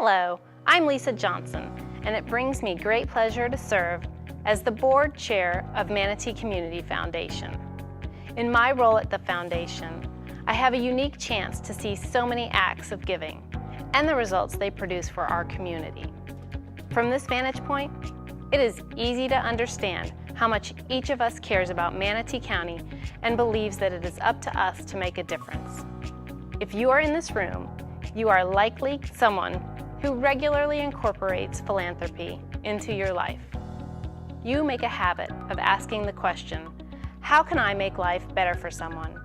Hello, I'm Lisa Johnson, and it brings me great pleasure to serve as the board chair of Manatee Community Foundation. In my role at the foundation, I have a unique chance to see so many acts of giving and the results they produce for our community. From this vantage point, it is easy to understand how much each of us cares about Manatee County and believes that it is up to us to make a difference. If you are in this room, you are likely someone who regularly incorporates philanthropy into your life. You make a habit of asking the question, how can I make life better for someone?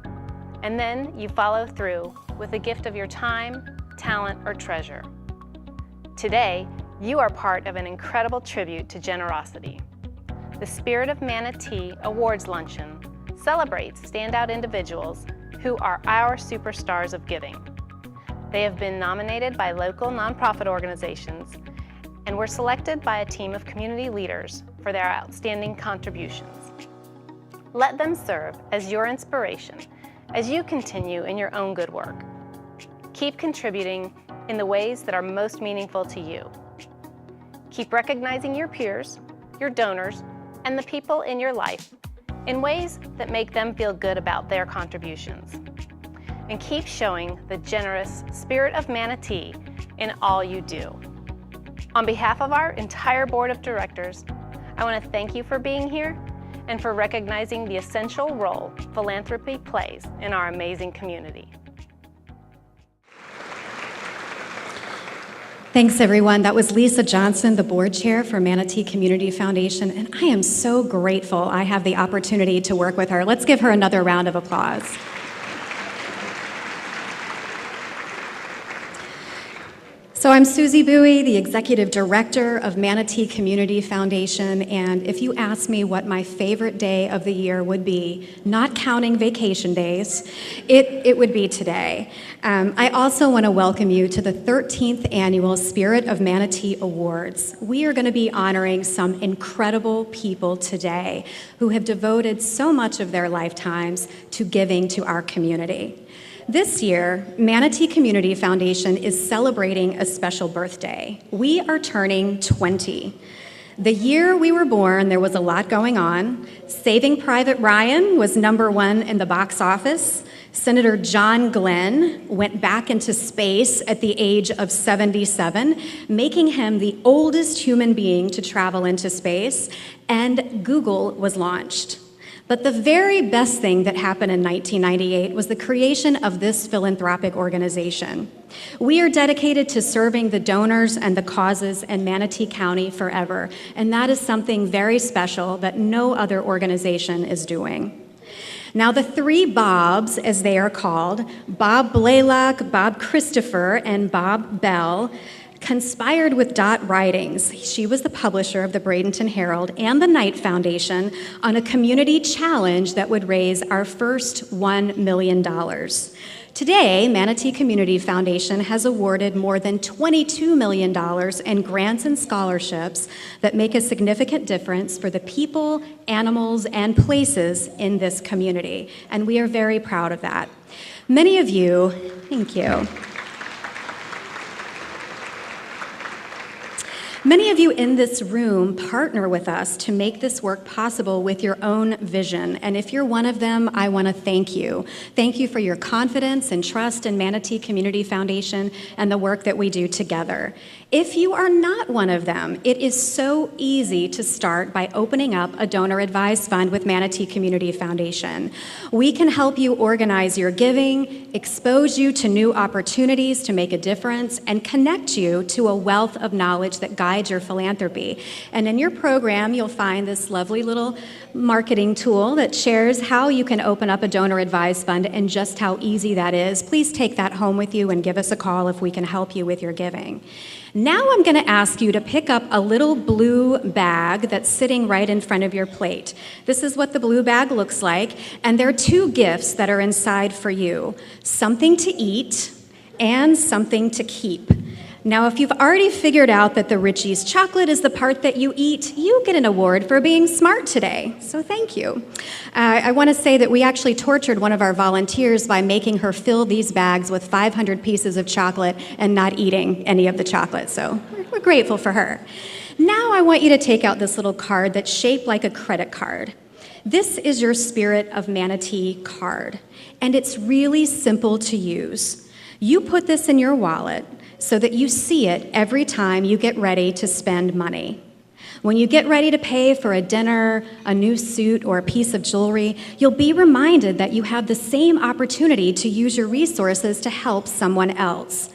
And then you follow through with a gift of your time, talent, or treasure. Today, you are part of an incredible tribute to generosity. The Spirit of Manatee Awards Luncheon celebrates standout individuals who are our superstars of giving. They have been nominated by local nonprofit organizations and were selected by a team of community leaders for their outstanding contributions. Let them serve as your inspiration as you continue in your own good work. Keep contributing in the ways that are most meaningful to you. Keep recognizing your peers, your donors, and the people in your life in ways that make them feel good about their contributions. And keep showing the generous spirit of Manatee in all you do. On behalf of our entire board of directors, I want to thank you for being here and for recognizing the essential role philanthropy plays in our amazing community. Thanks, everyone. That was Lisa Johnson, the board chair for Manatee Community Foundation, and I am so grateful I have the opportunity to work with her. Let's give her another round of applause. So I'm Susie Bowie, the Executive Director of Manatee Community Foundation, and if you ask me what my favorite day of the year would be, not counting vacation days, it would be today. I also want to welcome you to the 13th Annual Spirit of Manatee Awards. We are going to be honoring some incredible people today who have devoted so much of their lifetimes to giving to our community. This year, Manatee Community Foundation is celebrating a special birthday. We are turning 20. The year we were born, there was a lot going on. Saving Private Ryan was #1 in the box office. Senator John Glenn went back into space at the age of 77, making him the oldest human being to travel into space, and Google was launched. But the very best thing that happened in 1998 was the creation of this philanthropic organization. We are dedicated to serving the donors and the causes in Manatee County forever, and that is something very special that no other organization is doing. Now, the three Bobs, as they are called, Bob Blaylock, Bob Christopher, and Bob Bell, conspired with Dot Ridings. She was the publisher of the Bradenton Herald and the Knight Foundation on a community challenge that would raise our first $1 million. Today, Manatee Community Foundation has awarded more than $22 million in grants and scholarships that make a significant difference for the people, animals, and places in this community, and we are very proud of that. Many of you, thank you. Many of you in this room partner with us to make this work possible with your own vision, and if you're one of them, I want to thank you. Thank you for your confidence and trust in Manatee Community Foundation and the work that we do together. If you are not one of them, it is so easy to start by opening up a donor advised fund with Manatee Community Foundation. We can help you organize your giving, expose you to new opportunities to make a difference, and connect you to a wealth of knowledge that guides your philanthropy. And in your program, you'll find this lovely little marketing tool that shares how you can open up a donor advised fund and just how easy that is. Please take that home with you and give us a call if we can help you with your giving. Now I'm going to ask you to pick up a little blue bag that's sitting right in front of your plate. This is what the blue bag looks like, and there are two gifts that are inside for you: something to eat and something to keep. Now, if you've already figured out that the Richie's chocolate is the part that you eat, you get an award for being smart today, so thank you. I want to say that we actually tortured one of our volunteers by making her fill these bags with 500 pieces of chocolate and not eating any of the chocolate, so we're grateful for her. Now I want you to take out this little card that's shaped like a credit card. This is your Spirit of Manatee card, and it's really simple to use. You put this in your wallet so that you see it every time you get ready to spend money. When you get ready to pay for a dinner, a new suit, or a piece of jewelry, you'll be reminded that you have the same opportunity to use your resources to help someone else.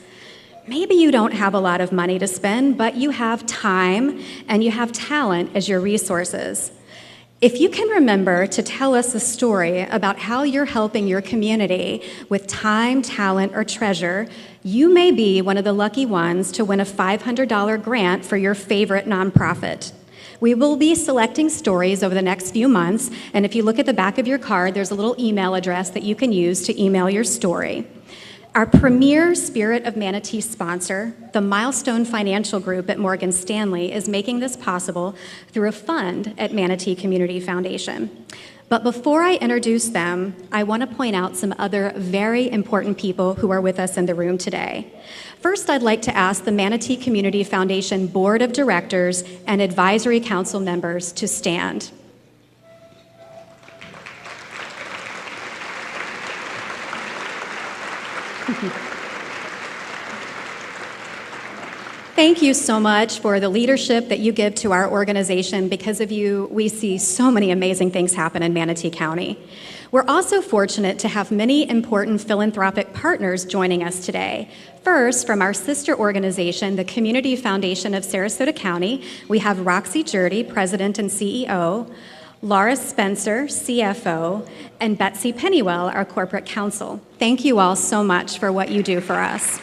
Maybe you don't have a lot of money to spend, but you have time and you have talent as your resources. If you can remember to tell us a story about how you're helping your community with time, talent, or treasure, you may be one of the lucky ones to win a $500 grant for your favorite nonprofit. We will be selecting stories over the next few months, and if you look at the back of your card, there's a little email address that you can use to email your story. Our premier Spirit of Manatee sponsor, the Milestone Financial Group at Morgan Stanley, is making this possible through a fund at Manatee Community Foundation. But before I introduce them, I want to point out some other very important people who are with us in the room today. First, I'd like to ask the Manatee Community Foundation Board of Directors and Advisory Council members to stand. Thank you so much for the leadership that you give to our organization. Because of you, we see so many amazing things happen in Manatee County. We're also fortunate to have many important philanthropic partners joining us today. First, from our sister organization, the Community Foundation of Sarasota County, we have Roxy Jurdy, President and CEO, Laura Spencer, CFO, and Betsy Pennywell, our corporate counsel. Thank you all so much for what you do for us.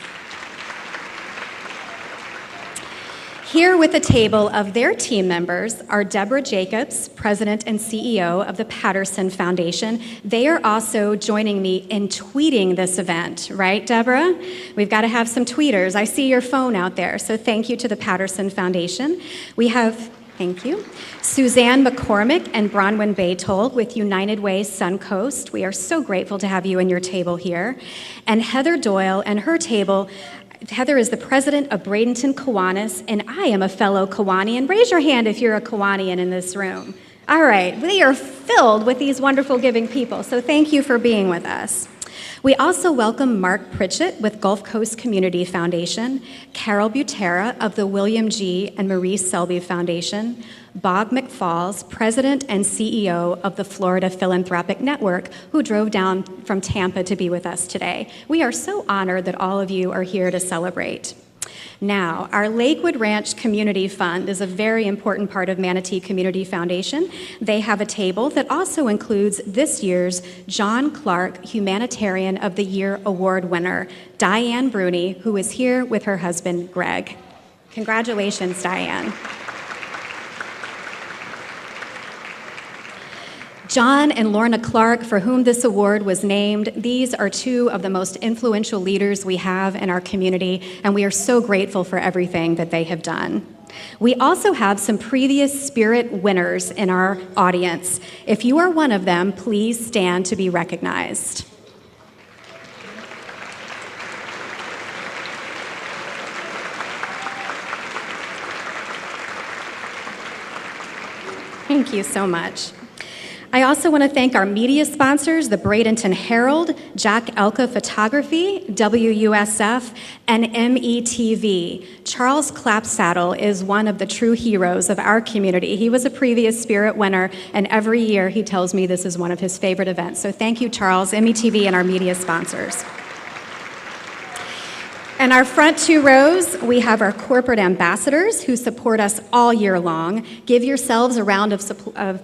Here with a table of their team members are Deborah Jacobs, President and CEO of the Patterson Foundation. They are also joining me in tweeting this event, right, Deborah? We've got to have some tweeters. I see your phone out there, so thank you to the Patterson Foundation. We have, thank you, Suzanne McCormick and Bronwyn Baytold with United Way Suncoast. We are so grateful to have you and your table here. And Heather Doyle and her table. Heather is the president of Bradenton Kiwanis, and I am a fellow Kiwanian. Raise your hand if you're a Kiwanian in this room. All right, we are filled with these wonderful giving people, so thank you for being with us. We also welcome Mark Pritchett with Gulf Coast Community Foundation, Carol Butera of the William G. and Marie Selby Foundation, Bob McFalls, President and CEO of the Florida Philanthropic Network, who drove down from Tampa to be with us today. We are so honored that all of you are here to celebrate. Now, our Lakewood Ranch Community Fund is a very important part of Manatee Community Foundation. They have a table that also includes this year's John Clark Humanitarian of the Year Award winner, Diane Bruni, who is here with her husband, Greg. Congratulations, Diane. John and Lorna Clark, for whom this award was named, these are two of the most influential leaders we have in our community, and we are so grateful for everything that they have done. We also have some previous Spirit winners in our audience. If you are one of them, please stand to be recognized. Thank you so much. I also want to thank our media sponsors, the Bradenton Herald, Jack Elka Photography, WUSF, and METV. Charles Clapsaddle is one of the true heroes of our community. He was a previous Spirit winner, and every year he tells me this is one of his favorite events. So thank you, Charles, METV, and our media sponsors. In our front two rows, we have our corporate ambassadors who support us all year long. Give yourselves a round of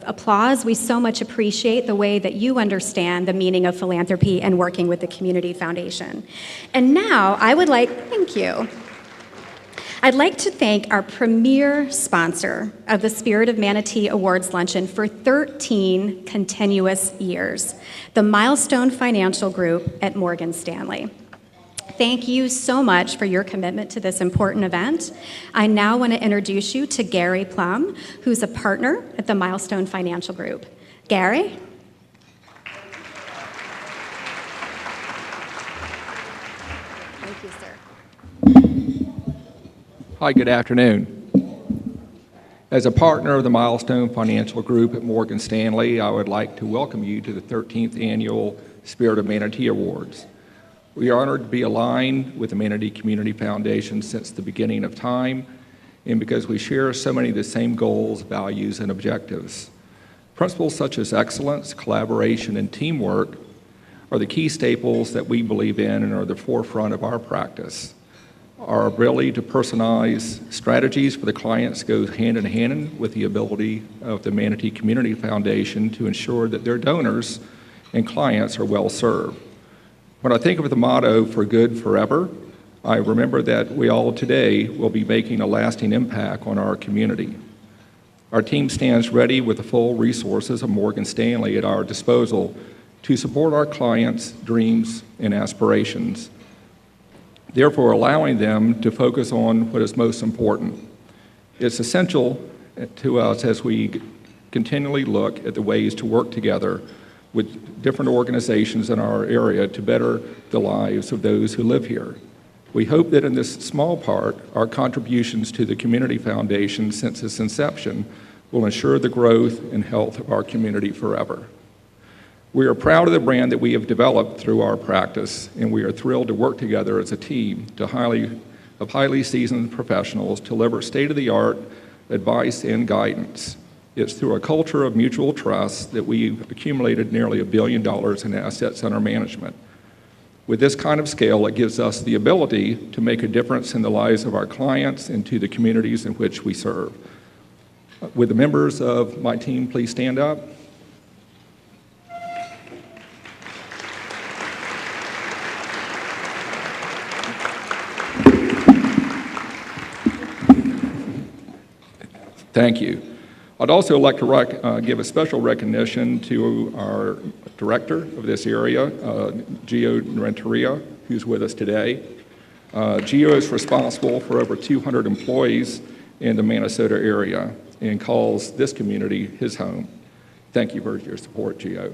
applause. We so much appreciate the way that you understand the meaning of philanthropy and working with the Community Foundation. And now thank you. I'd like to thank our premier sponsor of the Spirit of Manatee Awards Luncheon for 13 continuous years, the Milestone Financial Group at Morgan Stanley. Thank you so much for your commitment to this important event. I now want to introduce you to Gary Plum, who's a partner at the Milestone Financial Group. Gary? Thank you, sir. Hi, good afternoon. As a partner of the Milestone Financial Group at Morgan Stanley, I would like to welcome you to the 13th Annual Spirit of Manatee Awards. We are honored to be aligned with the Manatee Community Foundation since the beginning of time, and because we share so many of the same goals, values, and objectives. Principles such as excellence, collaboration, and teamwork are the key staples that we believe in and are the forefront of our practice. Our ability to personalize strategies for the clients goes hand in hand with the ability of the Manatee Community Foundation to ensure that their donors and clients are well served. When I think of the motto, "For Good Forever," I remember that we all today will be making a lasting impact on our community. Our team stands ready with the full resources of Morgan Stanley at our disposal to support our clients' dreams and aspirations, therefore allowing them to focus on what is most important. It's essential to us as we continually look at the ways to work together with different organizations in our area to better the lives of those who live here. We hope that in this small part, our contributions to the Community Foundation since its inception will ensure the growth and health of our community forever. We are proud of the brand that we have developed through our practice, and we are thrilled to work together as a team of highly seasoned professionals to deliver state-of-the-art advice and guidance. It's through a culture of mutual trust that we've accumulated nearly $1 billion in assets under management. With this kind of scale, it gives us the ability to make a difference in the lives of our clients and to the communities in which we serve. Would the members of my team please stand up? Thank you. I'd also like to give a special recognition to our director of this area, Gio Renteria, who's with us today. Gio is responsible for over 200 employees in the Minnesota area and calls this community his home. Thank you for your support, Gio.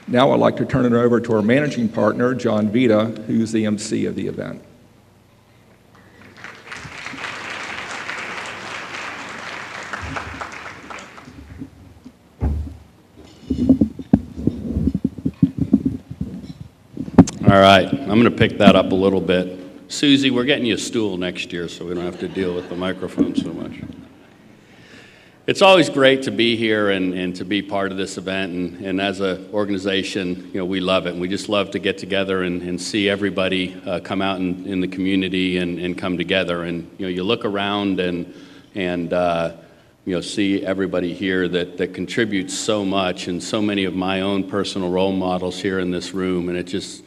Now I'd like to turn it over to our managing partner, John Vita, who's the MC of the event. All right, I'm going to pick that up a little bit. Susie, we're getting you a stool next year so we don't have to deal with the microphone so much. It's always great to be here and to be part of this event, and as an organization, you know, we love it. And we just love to get together and see everybody come out in the community and come together. And you know, you look around and you know, see everybody here that contributes so much, and so many of my own personal role models here in this room, and it just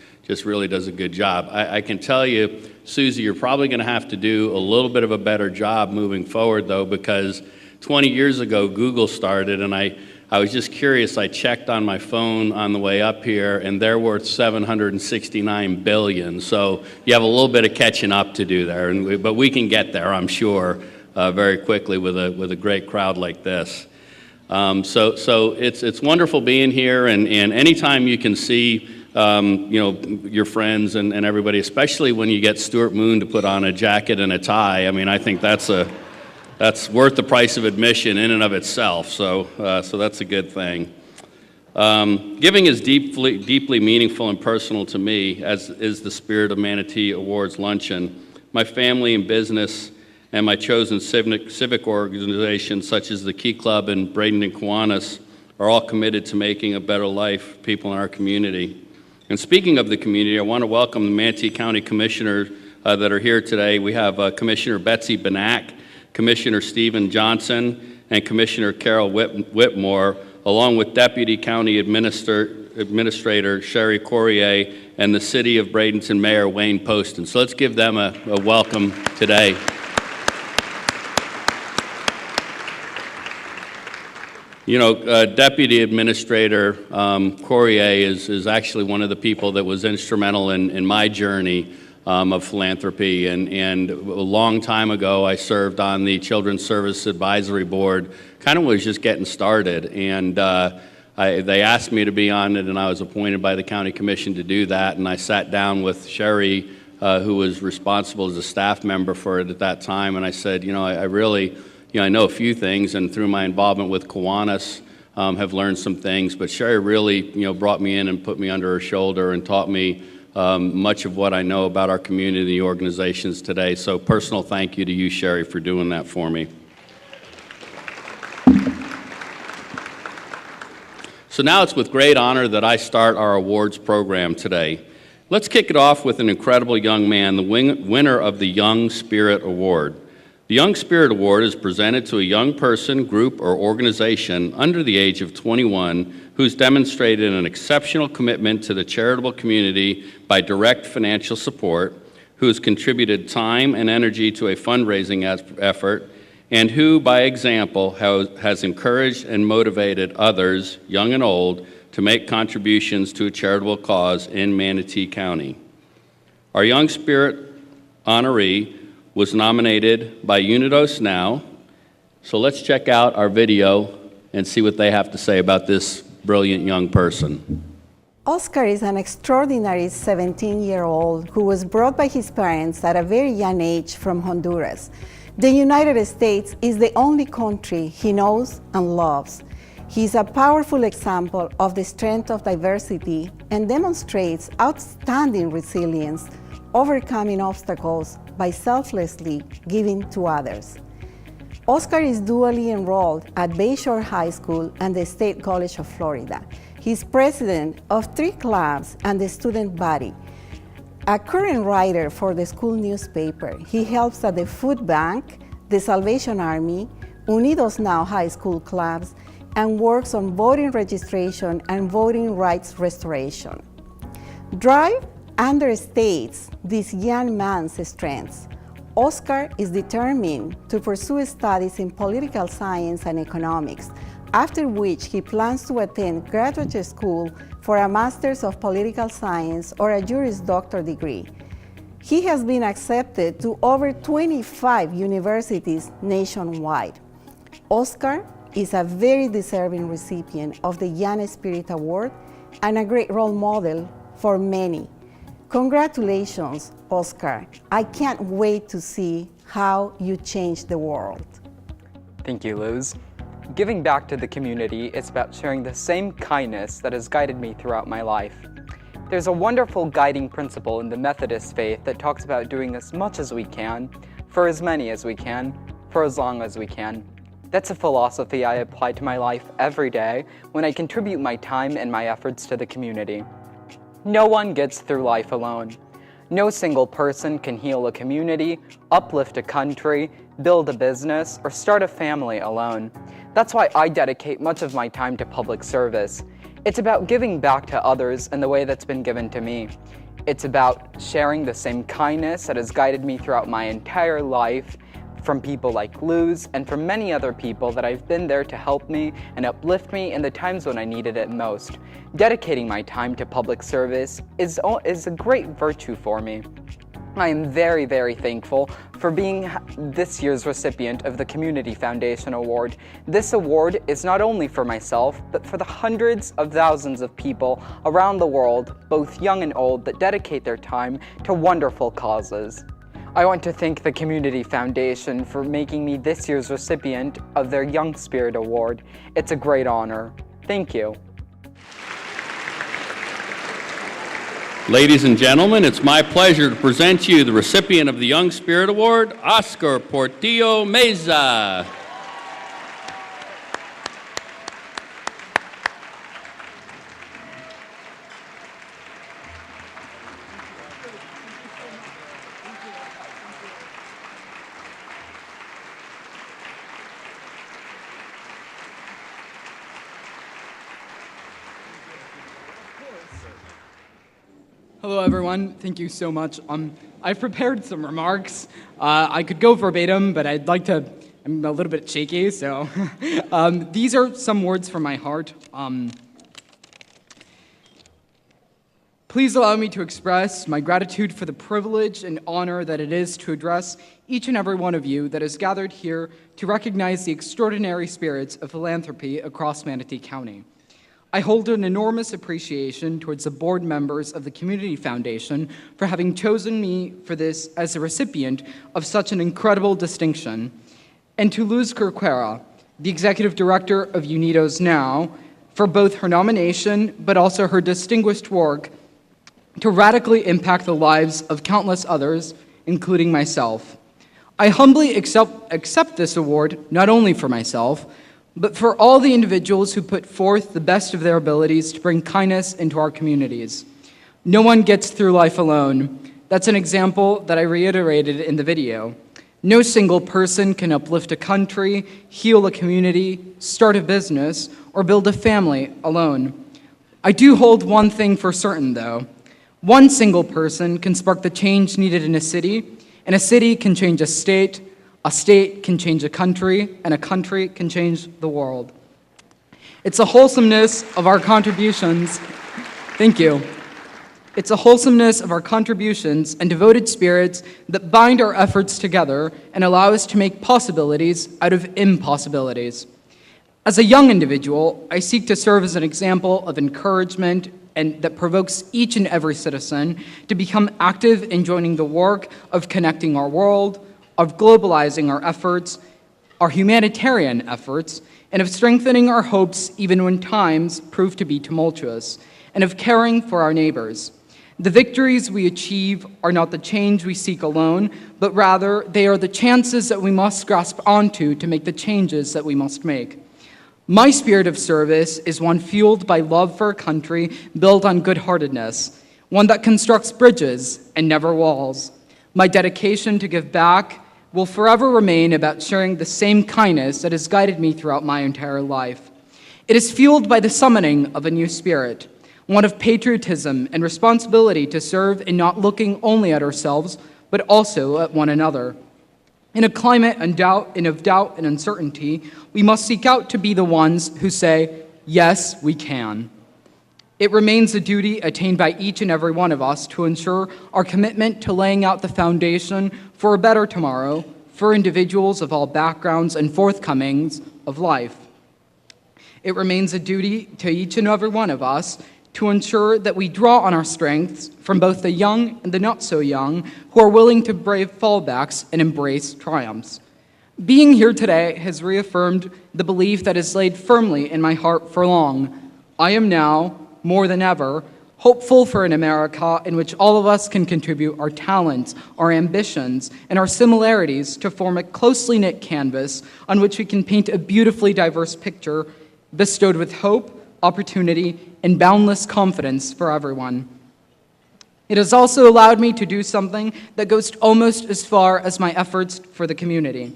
really does a good job. I can tell you, Susie, you're probably going to have to do a little bit of a better job moving forward, though, because 20 years ago, Google started, and I was just curious. I checked on my phone on the way up here, and they're worth $769 billion. So you have a little bit of catching up to do there, but we can get there, I'm sure, very quickly with a great crowd like this. So it's wonderful being here, and anytime you can see you know, your friends and everybody, especially when you get Stuart Moon to put on a jacket and a tie. I mean, I think that's worth the price of admission in and of itself. So that's a good thing. Giving is deeply meaningful and personal to me, as is the Spirit of Manatee Awards luncheon. My family and business and my chosen civic organizations, such as the Key Club and Braden and Kiwanis, are all committed to making a better life for people in our community. And speaking of the community, I want to welcome the Manatee County Commissioners that are here today. We have Commissioner Betsy Benak, Commissioner Stephen Johnson, and Commissioner Carol Whitmore, along with Deputy County Administrator Sherry Corrier and the City of Bradenton Mayor Wayne Poston. So let's give them a welcome today. Deputy Administrator Courier is actually one of the people that was instrumental in my journey of philanthropy. And a long time ago, I served on the Children's Service Advisory Board, kind of was just getting started. And they asked me to be on it, and I was appointed by the County Commission to do that. And I sat down with Sherry, who was responsible as a staff member for it at that time, and I said, I really, I know a few things, and through my involvement with Kiwanis, have learned some things, but Sherry really, brought me in and put me under her shoulder and taught me much of what I know about our community organizations today. So personal thank you to you, Sherry, for doing that for me. So now it's with great honor that I start our awards program today. Let's kick it off with an incredible young man, the winner of the Young Spirit Award. The Young Spirit Award is presented to a young person, group, or organization under the age of 21 who's demonstrated an exceptional commitment to the charitable community by direct financial support, who has contributed time and energy to a fundraising effort, and who, by example, has encouraged and motivated others, young and old, to make contributions to a charitable cause in Manatee County. Our Young Spirit honoree was nominated by Unidos Now, so let's check out our video and see what they have to say about this brilliant young person. Oscar is an extraordinary 17-year-old who was brought by his parents at a very young age from Honduras. The United States is the only country he knows and loves. He is a powerful example of the strength of diversity and demonstrates outstanding resilience, overcoming obstacles by selflessly giving to others. Oscar is dually enrolled at Bayshore High School and the State College of Florida. He's president of 3 clubs and the student body. A current writer for the school newspaper, he helps at the Food Bank, the Salvation Army, Unidos Now high school clubs, and works on voting registration and voting rights restoration. Drive understates this young man's strengths. Oscar is determined to pursue studies in political science and economics, after which he plans to attend graduate school for a Master's of Political Science or a Juris Doctor degree. He has been accepted to over 25 universities nationwide. Oscar is a very deserving recipient of the Young Spirit Award and a great role model for many. Congratulations, Oscar. I can't wait to see how you change the world. Thank you, Luz. Giving back to the community is about sharing the same kindness that has guided me throughout my life. There's a wonderful guiding principle in the Methodist faith that talks about doing as much as we can, for as many as we can, for as long as we can. That's a philosophy I apply to my life every day when I contribute my time and my efforts to the community. No one gets through life alone. No single person can heal a community, uplift a country, build a business, or start a family alone. That's why I dedicate much of my time to public service. It's about giving back to others in the way that's been given to me. It's about sharing the same kindness that has guided me throughout my entire life, from people like Luz and from many other people that I've been there to help me and uplift me in the times when I needed it most. Dedicating my time to public service is a great virtue for me. I am very, very thankful for being this year's recipient of the Community Foundation Award. This award is not only for myself, but for the hundreds of thousands of people around the world, both young and old, that dedicate their time to wonderful causes. I want to thank the Community Foundation for making me this year's recipient of their Young Spirit Award. It's a great honor. Thank you. Ladies and gentlemen, it's my pleasure to present you the recipient of the Young Spirit Award, Oscar Portillo Meza. Hello, everyone. Thank you so much. I've prepared some remarks. I could go verbatim, but I'd like to, I'm a little bit shaky, so these are some words from my heart. Please allow me to express my gratitude for the privilege and honor that it is to address each and every one of you that is gathered here to recognize the extraordinary spirits of philanthropy across Manatee County. I hold an enormous appreciation towards the board members of the Community Foundation for having chosen me for this as a recipient of such an incredible distinction, and to Luz Corcuera, the Executive Director of Unidos Now, for both her nomination but also her distinguished work to radically impact the lives of countless others, including myself. I humbly accept this award not only for myself, but for all the individuals who put forth the best of their abilities to bring kindness into our communities. No one gets through life alone. That's an example that I reiterated in the video. No single person can uplift a country, heal a community, start a business, or build a family alone. I do hold one thing for certain, though. One single person can spark the change needed in a city, and a city can change a state can change a country, and a country can change the world. It's the wholesomeness of our contributions. Thank you. It's the wholesomeness of our contributions and devoted spirits that bind our efforts together and allow us to make possibilities out of impossibilities. As a young individual, I seek to serve as an example of encouragement and that provokes each and every citizen to become active in joining the work of connecting our world, of globalizing our efforts, our humanitarian efforts, and of strengthening our hopes even when times prove to be tumultuous, and of caring for our neighbors. The victories we achieve are not the change we seek alone, but rather they are the chances that we must grasp onto to make the changes that we must make. My spirit of service is one fueled by love for a country built on good-heartedness, one that constructs bridges and never walls. My dedication to give back will forever remain about sharing the same kindness that has guided me throughout my entire life. It is fueled by the summoning of a new spirit, one of patriotism and responsibility to serve in not looking only at ourselves, but also at one another. In a climate of doubt and uncertainty, we must seek out to be the ones who say, yes, we can. It remains a duty attained by each and every one of us to ensure our commitment to laying out the foundation for a better tomorrow for individuals of all backgrounds and forthcomings of life. It remains a duty to each and every one of us to ensure that we draw on our strengths from both the young and the not-so-young who are willing to brave fallbacks and embrace triumphs. Being here today has reaffirmed the belief that is laid firmly in my heart for long. I am now, more than ever, hopeful for an America in which all of us can contribute our talents, our ambitions, and our similarities to form a closely knit canvas on which we can paint a beautifully diverse picture bestowed with hope, opportunity, and boundless confidence for everyone. It has also allowed me to do something that goes almost as far as my efforts for the community.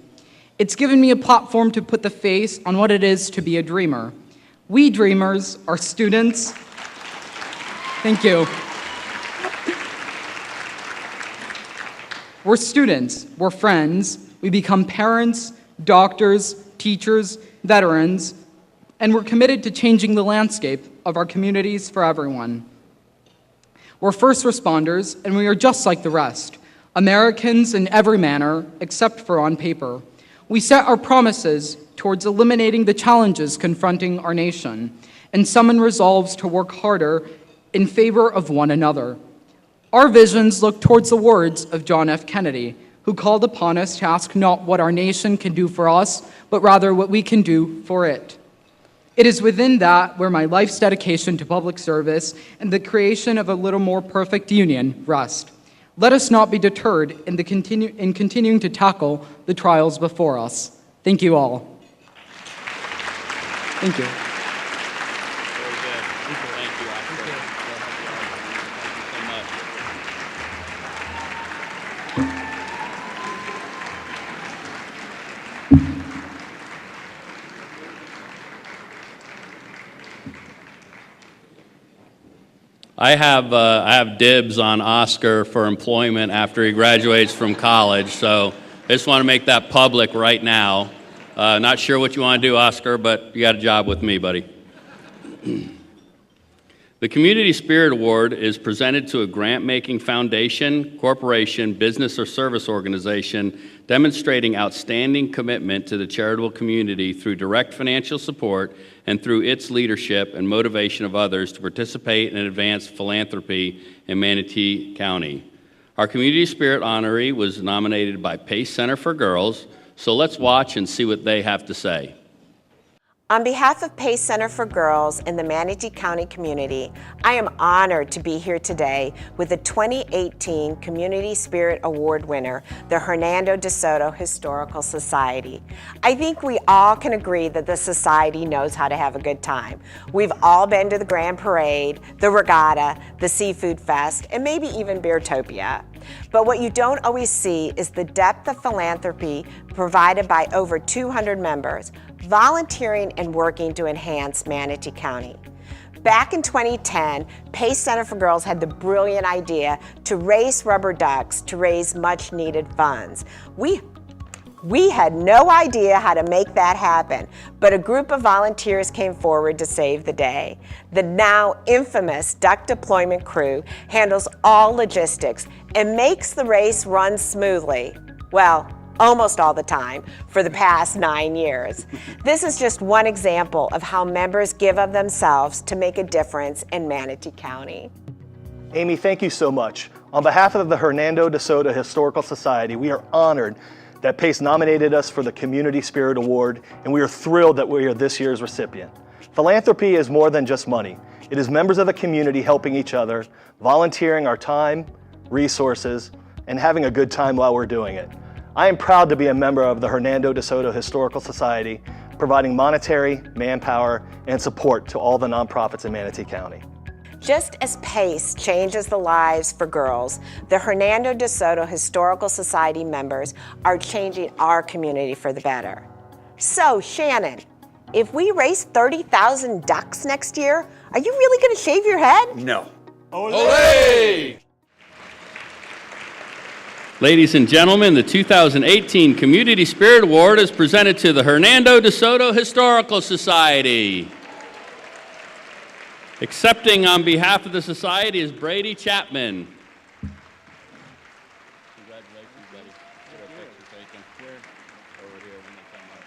It's given me a platform to put the face on what it is to be a dreamer. We dreamers are students. Thank you. We're students, we're friends, we become parents, doctors, teachers, veterans, and we're committed to changing the landscape of our communities for everyone. We're first responders, and we are just like the rest, Americans in every manner except for on paper. We set our promises towards eliminating the challenges confronting our nation, and summon resolves to work harder in favor of one another. Our visions look towards the words of John F. Kennedy, who called upon us to ask not what our nation can do for us, but rather what we can do for it. It is within that where my life's dedication to public service and the creation of a little more perfect union rest. Let us not be deterred in continuing to tackle the trials before us. Thank you all. Thank you. Very good. Thank you, Oscar. Thank you so much. I have dibs on Oscar for employment after he graduates from college, so I just want to make that public right now. Not sure what you want to do, Oscar, but you got a job with me, buddy. The Community Spirit Award is presented to a grant-making foundation, corporation, business, or service organization demonstrating outstanding commitment to the charitable community through direct financial support and through its leadership and motivation of others to participate and advance philanthropy in Manatee County. Our Community Spirit honoree was nominated by Pace Center for Girls, so let's watch and see what they have to say. On behalf of Pace Center for Girls in the Manatee County community, I am honored to be here today with the 2018 Community Spirit Award winner, the Hernando de Soto Historical Society. I think we all can agree that the society knows how to have a good time. We've all been to the Grand Parade, the Regatta, the Seafood Fest, and maybe even Beertopia. But what you don't always see is the depth of philanthropy provided by over 200 members, volunteering and working to enhance Manatee County. Back in 2010, Pace Center for Girls had the brilliant idea to race rubber ducks to raise much needed funds. We had no idea how to make that happen, but a group of volunteers came forward to save the day. The now infamous duck deployment crew handles all logistics and makes the race run smoothly. Well, almost all the time for the past 9 years. This is just one example of how members give of themselves to make a difference in Manatee County. Amy, thank you so much. On behalf of the Hernando de Soto Historical Society, we are honored that Pace nominated us for the Community Spirit Award, and we are thrilled that we are this year's recipient. Philanthropy is more than just money. It is members of the community helping each other, volunteering our time, resources, and having a good time while we're doing it. I am proud to be a member of the Hernando de Soto Historical Society, providing monetary, manpower, and support to all the nonprofits in Manatee County. Just as Pace changes the lives for girls, the Hernando de Soto Historical Society members are changing our community for the better. So, Shannon, if we raise 30,000 ducks next year, are you really going to shave your head? No. Olé! Ladies and gentlemen, the 2018 Community Spirit Award is presented to the Hernando de Soto Historical Society. Accepting on behalf of the society is Brady Chapman. Congratulations, buddy. Get a picture taken. Over here when they come up.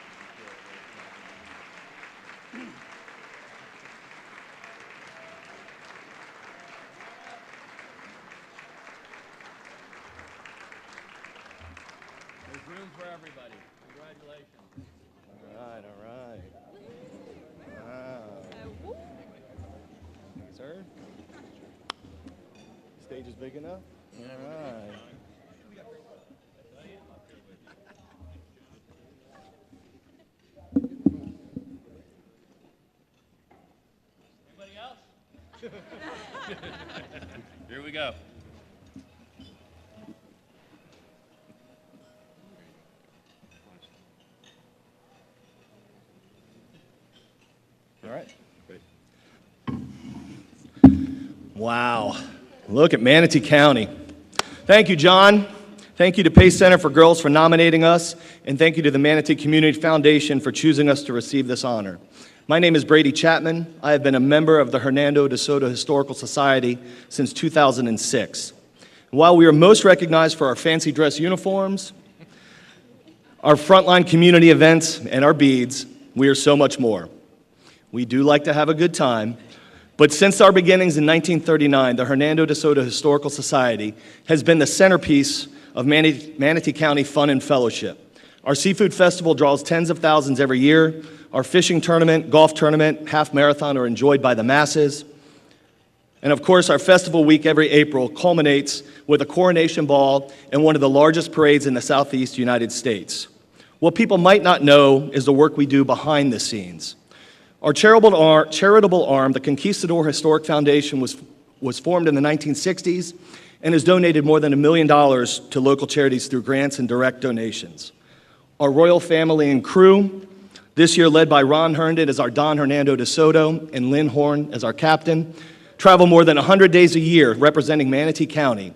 There's room for everybody. Congratulations. All right. Wow. Sir? Stage is big enough? All right. Anybody else? Here we go. All right. Great. Wow. Look at Manatee County. Thank you, John. Thank you to Pace Center for Girls for nominating us, and thank you to the Manatee Community Foundation for choosing us to receive this honor. My name is Brady Chapman. I have been a member of the Hernando de Soto Historical Society since 2006. While we are most recognized for our fancy dress uniforms, our frontline community events, and our beads, we are so much more. We do like to have a good time, but since our beginnings in 1939, the Hernando de Soto Historical Society has been the centerpiece of Manatee County Fun and Fellowship. Our Seafood Festival draws tens of thousands every year. Our fishing tournament, golf tournament, half marathon are enjoyed by the masses. And of course, our festival week every April culminates with a coronation ball and one of the largest parades in the Southeast United States. What people might not know is the work we do behind the scenes. Our charitable arm, the Conquistador Historic Foundation, was formed in the 1960s and has donated more than $1 million to local charities through grants and direct donations. Our royal family and crew, this year led by Ron Herndon as our Don Hernando de Soto and Lynn Horn as our captain, travel more than 100 days a year representing Manatee County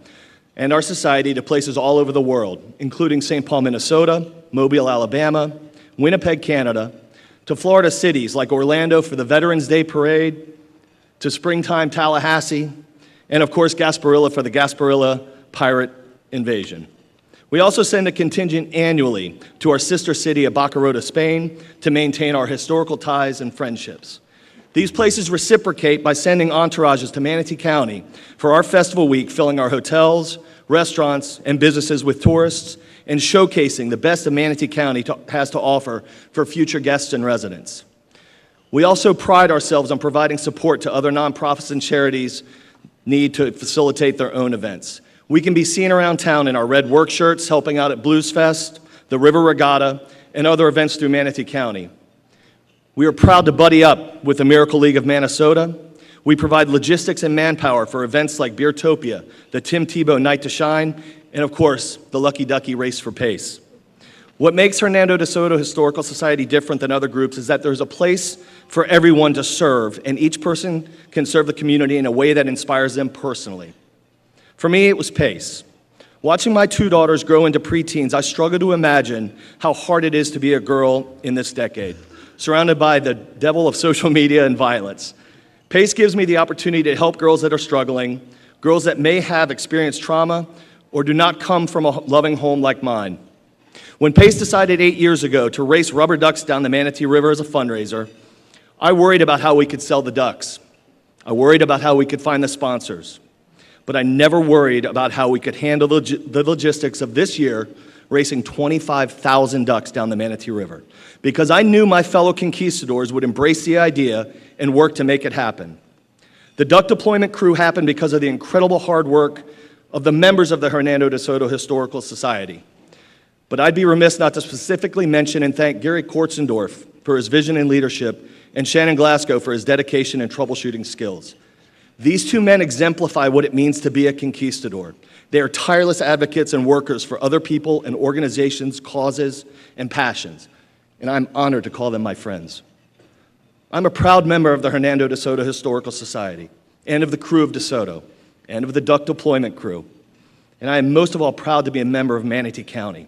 and our society to places all over the world, including St. Paul, Minnesota, Mobile, Alabama, Winnipeg, Canada, to Florida cities like Orlando for the Veterans Day Parade, to springtime Tallahassee, and of course Gasparilla for the Gasparilla pirate invasion. We also send a contingent annually to our sister city of Bacarota, Spain, to maintain our historical ties and friendships. These places reciprocate by sending entourages to Manatee County for our festival week, filling our hotels, restaurants, and businesses with tourists, and showcasing the best that Manatee County has to offer for future guests and residents. We also pride ourselves on providing support to other nonprofits and charities need to facilitate their own events. We can be seen around town in our red work shirts, helping out at Blues Fest, the River Regatta, and other events through Manatee County. We are proud to buddy up with the Miracle League of Minnesota. We provide logistics and manpower for events like Beertopia, the Tim Tebow Night to Shine, and of course, the Lucky Ducky Race for Pace. What makes Hernando de Soto Historical Society different than other groups is that there's a place for everyone to serve, and each person can serve the community in a way that inspires them personally. For me, it was pace. Watching my two daughters grow into preteens, I struggle to imagine how hard it is to be a girl in this decade, surrounded by the devil of social media and violence. PACE gives me the opportunity to help girls that are struggling, girls that may have experienced trauma or do not come from a loving home like mine. When PACE decided 8 years ago to race rubber ducks down the Manatee River as a fundraiser, I worried about how we could sell the ducks. I worried about how we could find the sponsors. But I never worried about how we could handle the logistics of this year racing 25,000 ducks down the Manatee River, because I knew my fellow conquistadors would embrace the idea and work to make it happen. The duck deployment crew happened because of the incredible hard work of the members of the Hernando de Soto Historical Society. But I'd be remiss not to specifically mention and thank Gary Kortzendorf for his vision and leadership, and Shannon Glasgow for his dedication and troubleshooting skills. These two men exemplify what it means to be a conquistador. They are tireless advocates and workers for other people and organizations, causes, and passions, and I'm honored to call them my friends. I'm a proud member of the Hernando de Soto Historical Society, and of the crew of De Soto, and of the duck deployment crew, and I am most of all proud to be a member of Manatee County.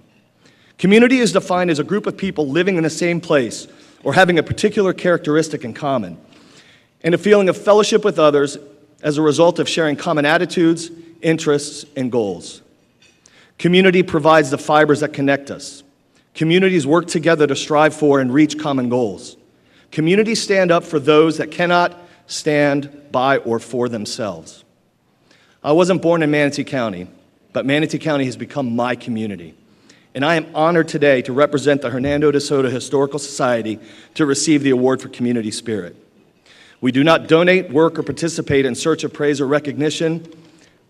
Community is defined as a group of people living in the same place or having a particular characteristic in common, and a feeling of fellowship with others as a result of sharing common attitudes, interests, and goals. Community provides the fibers that connect us. Communities work together to strive for and reach common goals. Communities stand up for those that cannot stand by or for themselves. I wasn't born in Manatee County, but Manatee County has become my community. And I am honored today to represent the Hernando de Soto Historical Society to receive the Award for Community Spirit. We do not donate, work, or participate in search of praise or recognition,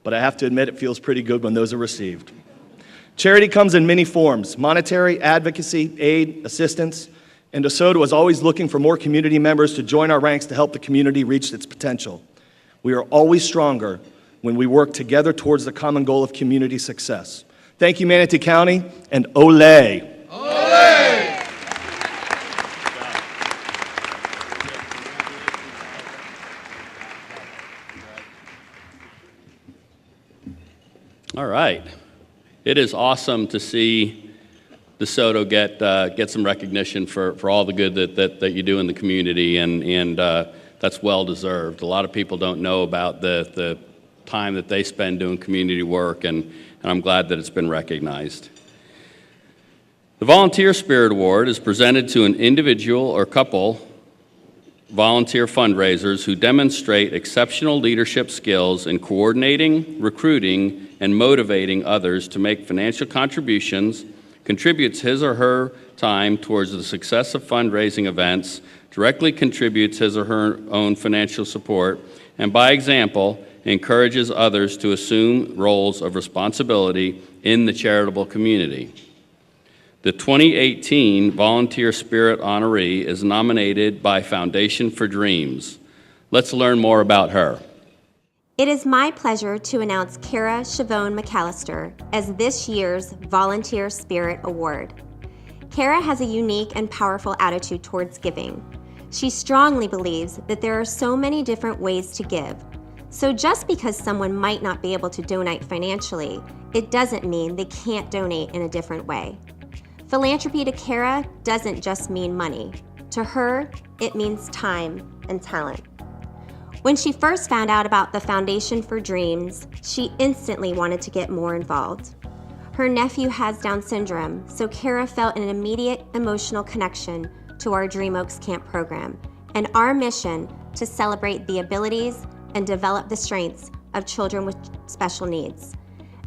but I have to admit it feels pretty good when those are received. Charity comes in many forms: monetary, advocacy, aid, assistance, and De Soto is always looking for more community members to join our ranks to help the community reach its potential. We are always stronger when we work together towards the common goal of community success. Thank you, Manatee County, and ole! Ole! All right. It is awesome to see De Soto get some recognition for all the good that you do in the community, and that's well deserved. A lot of people don't know about the time that they spend doing community work, and I'm glad that it's been recognized. The Volunteer Spirit Award is presented to an individual or couple volunteer fundraisers who demonstrate exceptional leadership skills in coordinating, recruiting, and motivating others to make financial contributions, contributes his or her time towards the success of fundraising events, directly contributes his or her own financial support, and by example, encourages others to assume roles of responsibility in the charitable community. The 2018 Volunteer Spirit Honoree is nominated by Foundation for Dreams. Let's learn more about her. It is my pleasure to announce Kara Chavone McAllister as this year's Volunteer Spirit Award. Kara has a unique and powerful attitude towards giving. She strongly believes that there are so many different ways to give. So just because someone might not be able to donate financially, it doesn't mean they can't donate in a different way. Philanthropy to Kara doesn't just mean money. To her, it means time and talent. When she first found out about the Foundation for Dreams, she instantly wanted to get more involved. Her nephew has Down syndrome, so Kara felt an immediate emotional connection to our Dream Oaks Camp program and our mission to celebrate the abilities and develop the strengths of children with special needs.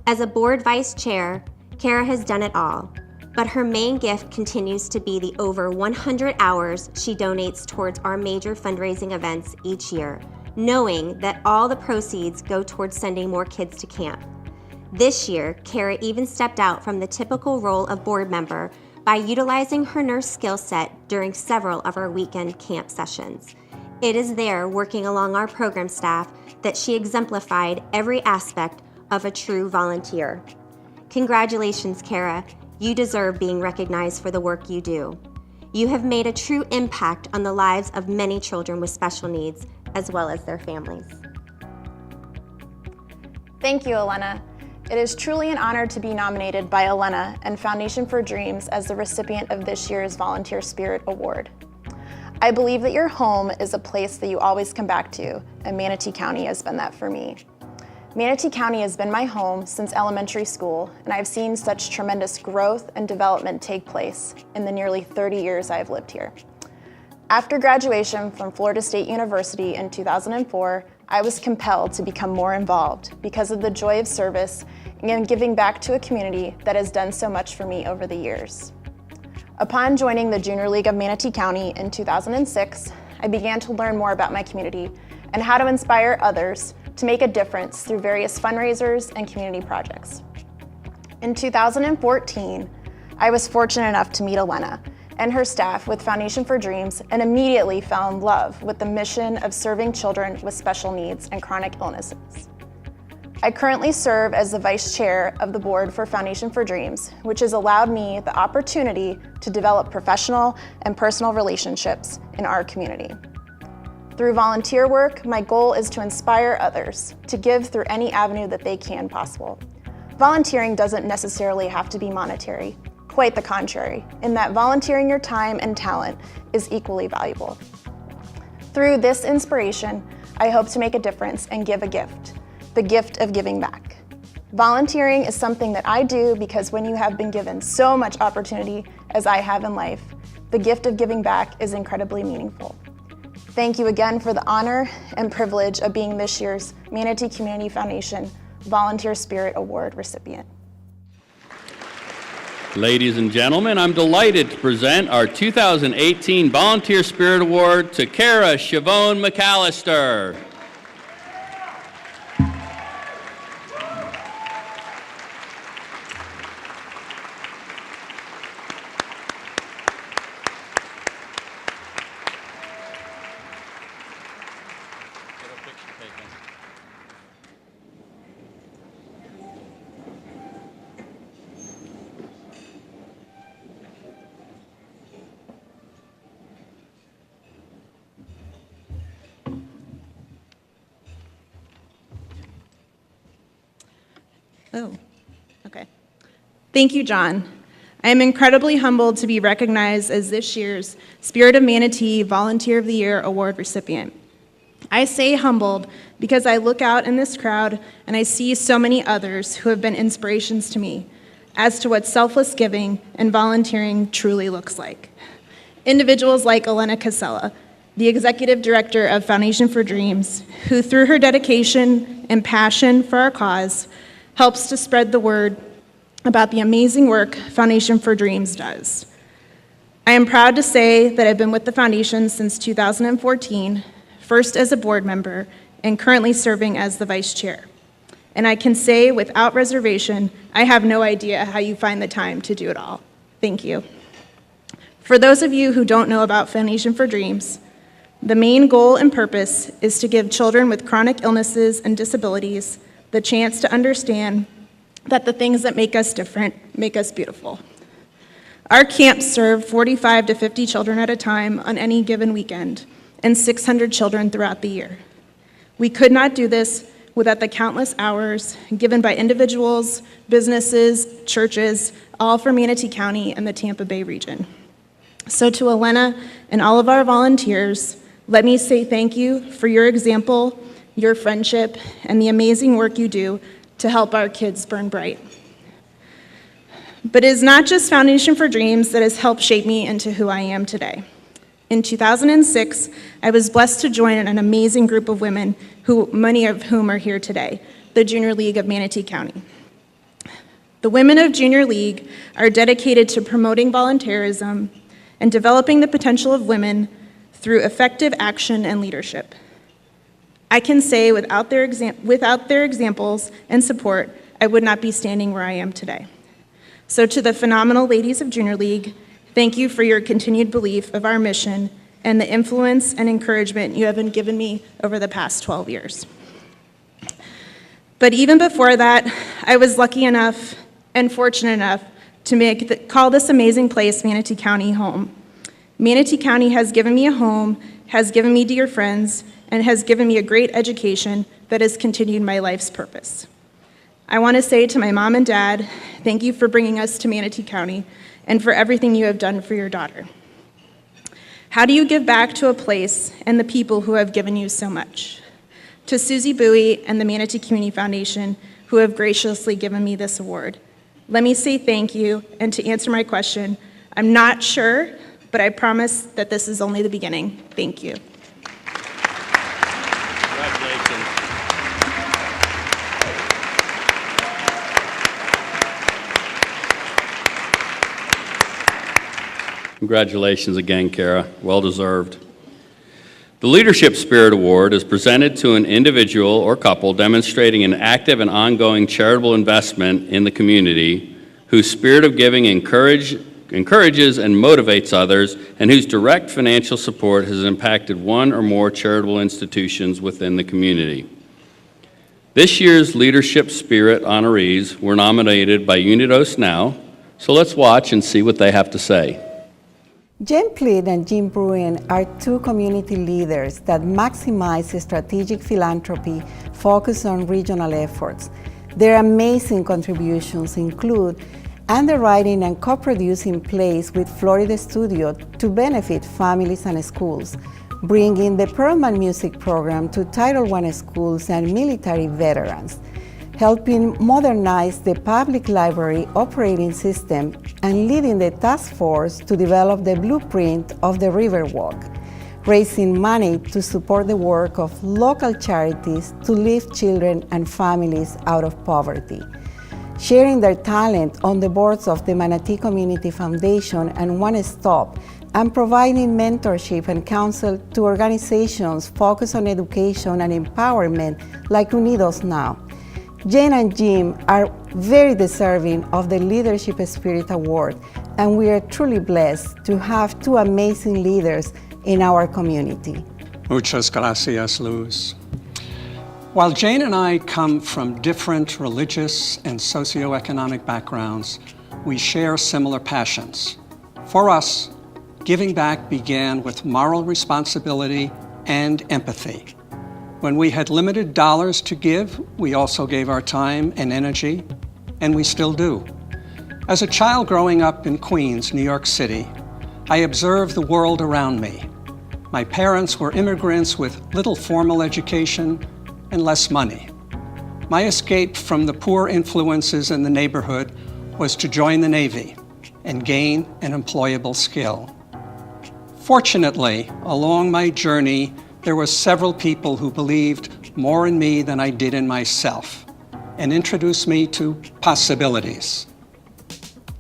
As a board vice chair, Kara has done it all, but her main gift continues to be the over 100 hours she donates towards our major fundraising events each year, knowing that all the proceeds go towards sending more kids to camp. This year, Kara even stepped out from the typical role of board member by utilizing her nurse skill set during several of our weekend camp sessions. It is there, working along our program staff, that she exemplified every aspect of a true volunteer. Congratulations, Kara. You deserve being recognized for the work you do. You have made a true impact on the lives of many children with special needs, as well as their families. Thank you, Elena. It is truly an honor to be nominated by Elena and Foundation for Dreams as the recipient of this year's Volunteer Spirit Award. I believe that your home is a place that you always come back to, and Manatee County has been that for me. Manatee County has been my home since elementary school, and I've seen such tremendous growth and development take place in the nearly 30 years I've lived here. After graduation from Florida State University in 2004, I was compelled to become more involved because of the joy of service and giving back to a community that has done so much for me over the years. Upon joining the Junior League of Manatee County in 2006, I began to learn more about my community and how to inspire others to make a difference through various fundraisers and community projects. In 2014, I was fortunate enough to meet Elena and her staff with Foundation for Dreams and immediately fell in love with the mission of serving children with special needs and chronic illnesses. I currently serve as the vice chair of the board for Foundation for Dreams, which has allowed me the opportunity to develop professional and personal relationships in our community. Through volunteer work, my goal is to inspire others to give through any avenue that they can possible. Volunteering doesn't necessarily have to be monetary. Quite the contrary, in that volunteering your time and talent is equally valuable. Through this inspiration, I hope to make a difference and give a gift, the gift of giving back. Volunteering is something that I do because when you have been given so much opportunity as I have in life, the gift of giving back is incredibly meaningful. Thank you again for the honor and privilege of being this year's Manatee Community Foundation Volunteer Spirit Award recipient. Ladies and gentlemen, I'm delighted to present our 2018 Volunteer Spirit Award to Kara Chavone McAllister. Oh, okay. Thank you, John. I am incredibly humbled to be recognized as this year's Spirit of Manatee Volunteer of the Year Award recipient. I say humbled because I look out in this crowd and I see so many others who have been inspirations to me as to what selfless giving and volunteering truly looks like. Individuals like Elena Casella, the Executive Director of Foundation for Dreams, who through her dedication and passion for our cause helps to spread the word about the amazing work Foundation for Dreams does. I am proud to say that I've been with the Foundation since 2014, first as a board member and currently serving as the vice chair. And I can say without reservation, I have no idea how you find the time to do it all. Thank you. For those of you who don't know about Foundation for Dreams, the main goal and purpose is to give children with chronic illnesses and disabilities the chance to understand that the things that make us different make us beautiful. Our camps serve 45 to 50 children at a time on any given weekend, and 600 children throughout the year. We could not do this without the countless hours given by individuals, businesses, churches, all for Manatee County and the Tampa Bay region. So to Elena and all of our volunteers, let me say thank you for your example, your friendship, and the amazing work you do to help our kids burn bright. But it is not just Foundation for Dreams that has helped shape me into who I am today. In 2006, I was blessed to join an amazing group of women, many of whom are here today, the Junior League of Manatee County. The women of Junior League are dedicated to promoting volunteerism and developing the potential of women through effective action and leadership. I can say without their examples and support, I would not be standing where I am today. So to the phenomenal ladies of Junior League, thank you for your continued belief of our mission and the influence and encouragement you have been given me over the past 12 years. But even before that, I was lucky enough and fortunate enough to call this amazing place Manatee County home. Manatee County has given me a home, has given me dear friends, and has given me a great education that has continued my life's purpose. I want to say to my mom and dad, thank you for bringing us to Manatee County and for everything you have done for your daughter. How do you give back to a place and the people who have given you so much? To Susie Bowie and the Manatee Community Foundation, who have graciously given me this award, let me say thank you, and to answer my question, I'm not sure, but I promise that this is only the beginning. Thank you. Congratulations. Congratulations again, Kara. Well deserved. The Leadership Spirit Award is presented to an individual or couple demonstrating an active and ongoing charitable investment in the community, whose spirit of giving encourages and motivates others, and whose direct financial support has impacted one or more charitable institutions within the community. This year's Leadership Spirit honorees were nominated by Unidos Now, so let's watch and see what they have to say. Jen Plitt and Jim Bruin are two community leaders that maximize strategic philanthropy focused on regional efforts. Their amazing contributions include underwriting and co-producing plays with Florida Studio to benefit families and schools, bringing the Perlman Music Program to Title I schools and military veterans, helping modernize the public library operating system, and leading the task force to develop the blueprint of the Riverwalk, raising money to support the work of local charities to lift children and families out of poverty, sharing their talent on the boards of the Manatee Community Foundation and One Stop, and providing mentorship and counsel to organizations focused on education and empowerment like Unidos Now. Jane and Jim are very deserving of the Leadership Spirit Award, and we are truly blessed to have two amazing leaders in our community. Muchas gracias, Luz. While Jane and I come from different religious and socioeconomic backgrounds, we share similar passions. For us, giving back began with moral responsibility and empathy. When we had limited dollars to give, we also gave our time and energy, and we still do. As a child growing up in Queens, New York City, I observed the world around me. My parents were immigrants with little formal education and less money. My escape from the poor influences in the neighborhood was to join the Navy and gain an employable skill. Fortunately, along my journey, there were several people who believed more in me than I did in myself and introduced me to possibilities.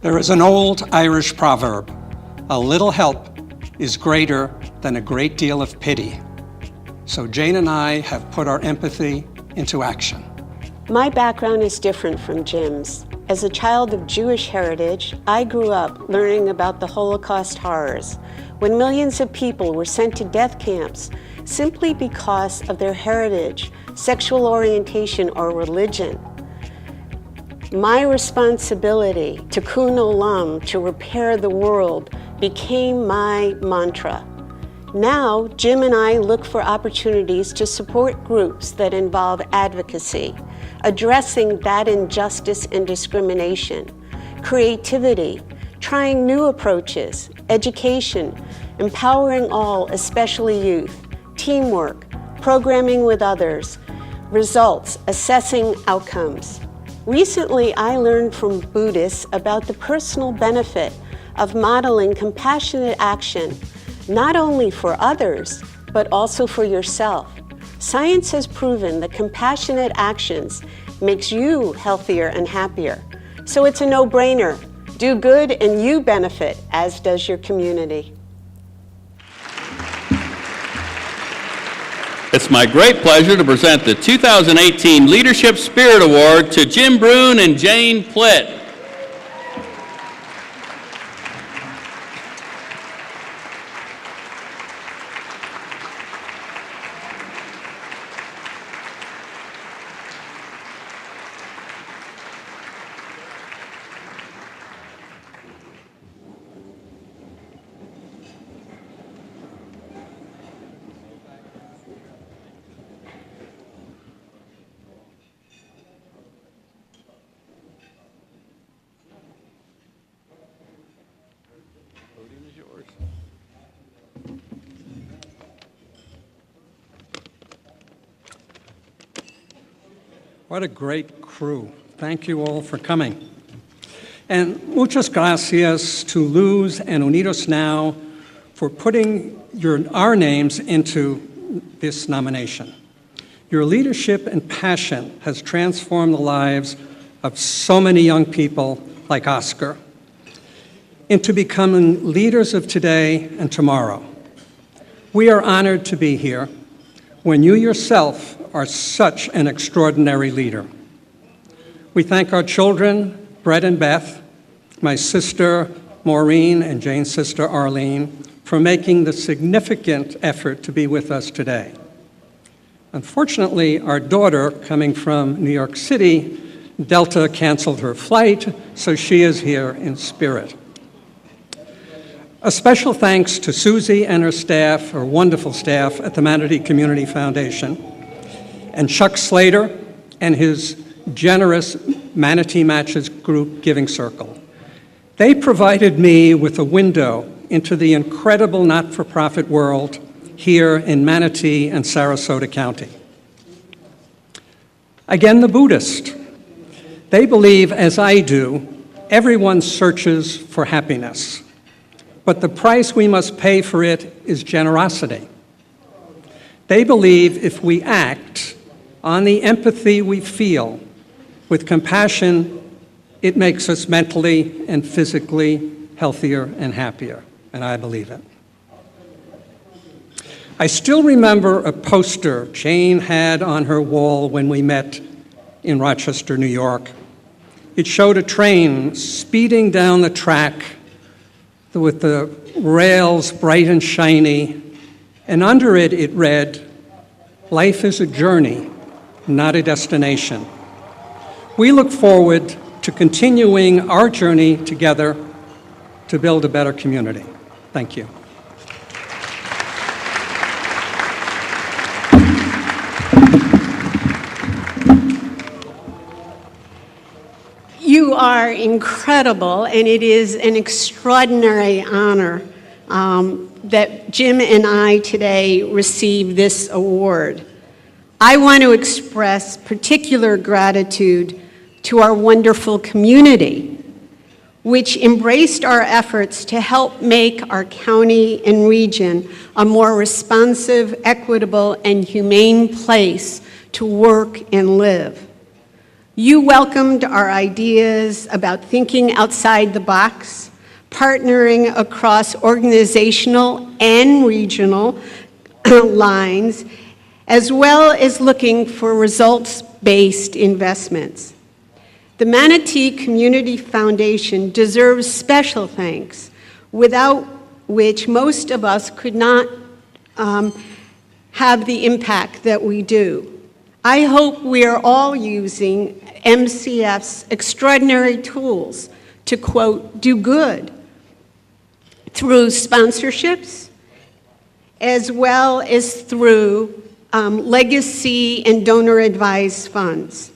There is an old Irish proverb, a little help is greater than a great deal of pity. So Jane and I have put our empathy into action. My background is different from Jim's. As a child of Jewish heritage, I grew up learning about the Holocaust horrors, when millions of people were sent to death camps simply because of their heritage, sexual orientation, or religion. My responsibility, tikkun olam, to repair the world, became my mantra. Now, Jim and I look for opportunities to support groups that involve advocacy, addressing that injustice and discrimination, creativity, trying new approaches, education, empowering all, especially youth, teamwork, programming with others, results, assessing outcomes. Recently, I learned from Buddhists about the personal benefit of modeling compassionate action, not only for others, but also for yourself. Science has proven that compassionate actions makes you healthier and happier. So it's a no-brainer. Do good and you benefit, as does your community. It's my great pleasure to present the 2018 Leadership Spirit Award to Jim Brune and Jane Plitt. What a great crew. Thank you all for coming. And muchas gracias to Luz and Unidos Now for putting our names into this nomination. Your leadership and passion has transformed the lives of so many young people like Oscar into becoming leaders of today and tomorrow. We are honored to be here when you yourself are such an extraordinary leader. We thank our children, Brett and Beth, my sister Maureen and Jane's sister Arlene, for making the significant effort to be with us today. Unfortunately, our daughter, coming from New York City, Delta canceled her flight, so she is here in spirit. A special thanks to Susie and her staff, her wonderful staff at the Manatee Community Foundation, and Chuck Slater and his generous Manatee Matches Group Giving Circle. They provided me with a window into the incredible not-for-profit world here in Manatee and Sarasota County. Again, the Buddhist. They believe, as I do, everyone searches for happiness, but the price we must pay for it is generosity. They believe if we act on the empathy we feel with compassion, it makes us mentally and physically healthier and happier, and I believe it. I still remember a poster Jane had on her wall when we met in Rochester, New York. It showed a train speeding down the track with the rails bright and shiny, and under it, it read, "Life is a journey, not a destination." We look forward to continuing our journey together to build a better community. Thank you. You are incredible, and it is an extraordinary honor that Jim and I today receive this award. I want to express particular gratitude to our wonderful community, which embraced our efforts to help make our county and region a more responsive, equitable, and humane place to work and live. You welcomed our ideas about thinking outside the box, partnering across organizational and regional lines, as well as looking for results-based investments. The Manatee Community Foundation deserves special thanks, without which most of us could not have the impact that we do. I hope we are all using MCF's extraordinary tools to, quote, do good through sponsorships as well as through legacy and donor-advised funds.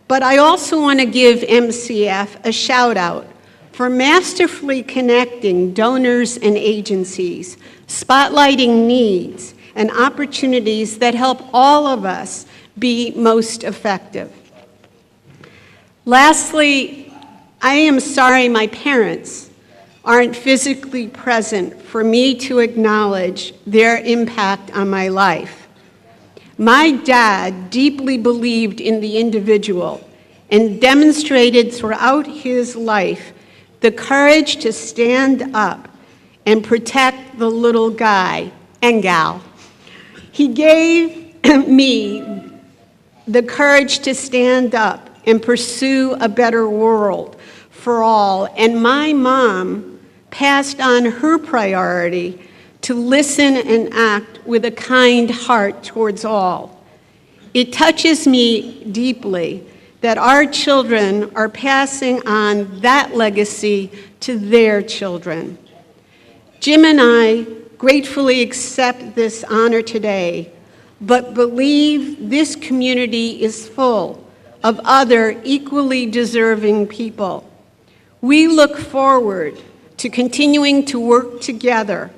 But I also want to give MCF a shout out for masterfully connecting donors and agencies, spotlighting needs and opportunities that help all of us be most effective. Lastly, I am sorry my parents aren't physically present for me to acknowledge their impact on my life. My dad deeply believed in the individual and demonstrated throughout his life the courage to stand up and protect the little guy and gal. He gave me the courage to stand up and pursue a better world for all, and my mom passed on her priority to listen and act with a kind heart towards all. It touches me deeply that our children are passing on that legacy to their children. Jim and I gratefully accept this honor today, but believe this community is full of other equally deserving people. We look forward to continuing to work together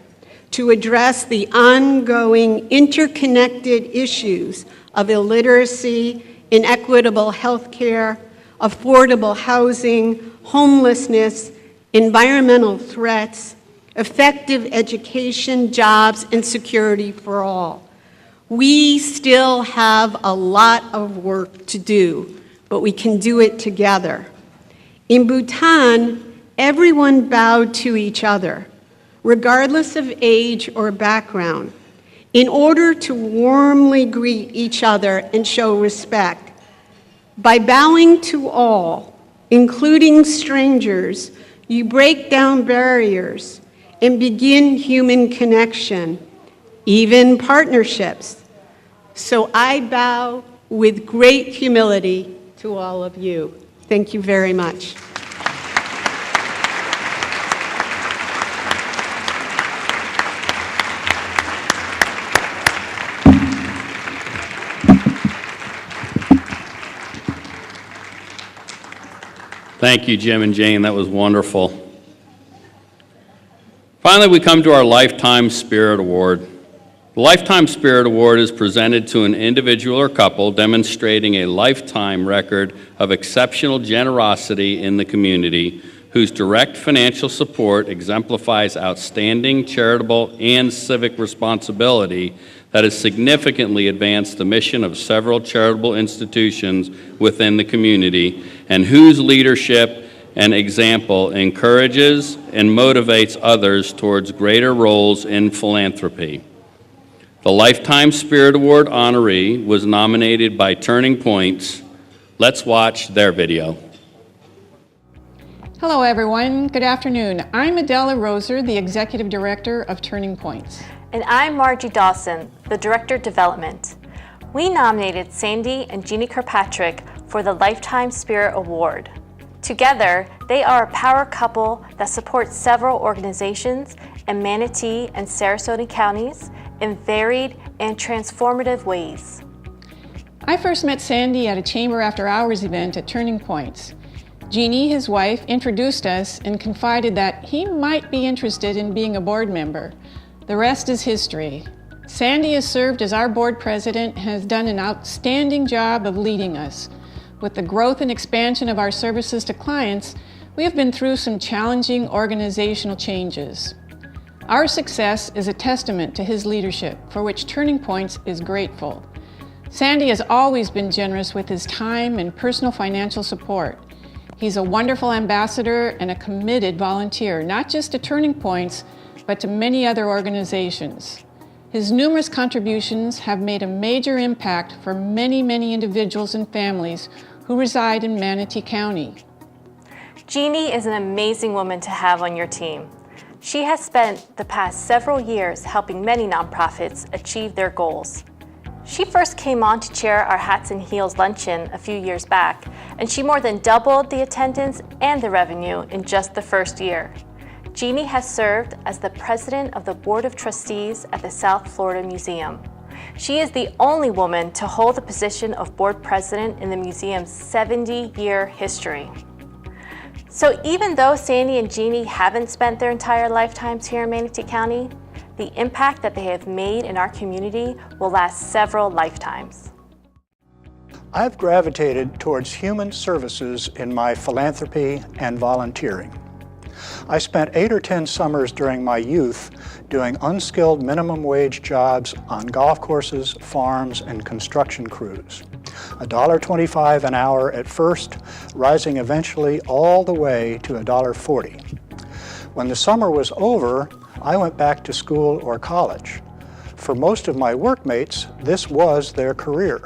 to address the ongoing interconnected issues of illiteracy, inequitable health care, affordable housing, homelessness, environmental threats, effective education, jobs, and security for all. We still have a lot of work to do, but we can do it together. In Bhutan, everyone bowed to each other, regardless of age or background, in order to warmly greet each other and show respect. By bowing to all, including strangers, you break down barriers and begin human connection, even partnerships. So I bow with great humility to all of you. Thank you very much. Thank you, Jim and Jane. That was wonderful. Finally, we come to our Lifetime Spirit Award. The Lifetime Spirit Award is presented to an individual or couple demonstrating a lifetime record of exceptional generosity in the community, whose direct financial support exemplifies outstanding charitable and civic responsibility that has significantly advanced the mission of several charitable institutions within the community, and whose leadership and example encourages and motivates others towards greater roles in philanthropy. The Lifetime Spirit Award honoree was nominated by Turning Points. Let's watch their video. Hello everyone, good afternoon. I'm Adela Roser, the Executive Director of Turning Points. And I'm Margie Dawson, the Director of Development. We nominated Sandy and Jeannie Kirkpatrick for the Lifetime Spirit Award. Together, they are a power couple that supports several organizations in Manatee and Sarasota counties in varied and transformative ways. I first met Sandy at a Chamber After Hours event at Turning Points. Jeannie, his wife, introduced us and confided that he might be interested in being a board member. The rest is history. Sandy has served as our board president and has done an outstanding job of leading us. With the growth and expansion of our services to clients, we have been through some challenging organizational changes. Our success is a testament to his leadership, for which Turning Points is grateful. Sandy has always been generous with his time and personal financial support. He's a wonderful ambassador and a committed volunteer, not just to Turning Points, but to many other organizations. His numerous contributions have made a major impact for many, many individuals and families who reside in Manatee County. Jeannie is an amazing woman to have on your team. She has spent the past several years helping many nonprofits achieve their goals. She first came on to chair our Hats and Heels luncheon a few years back, and she more than doubled the attendance and the revenue in just the first year. Jeannie has served as the president of the Board of Trustees at the South Florida Museum. She is the only woman to hold the position of board president in the museum's 70-year history. So even though Sandy and Jeannie haven't spent their entire lifetimes here in Manatee County, the impact that they have made in our community will last several lifetimes. I've gravitated towards human services in my philanthropy and volunteering. I spent 8 or 10 summers during my youth doing unskilled minimum wage jobs on golf courses, farms, and construction crews. $1.25 an hour at first, rising eventually all the way to $1.40. When the summer was over, I went back to school or college. For most of my workmates, this was their career.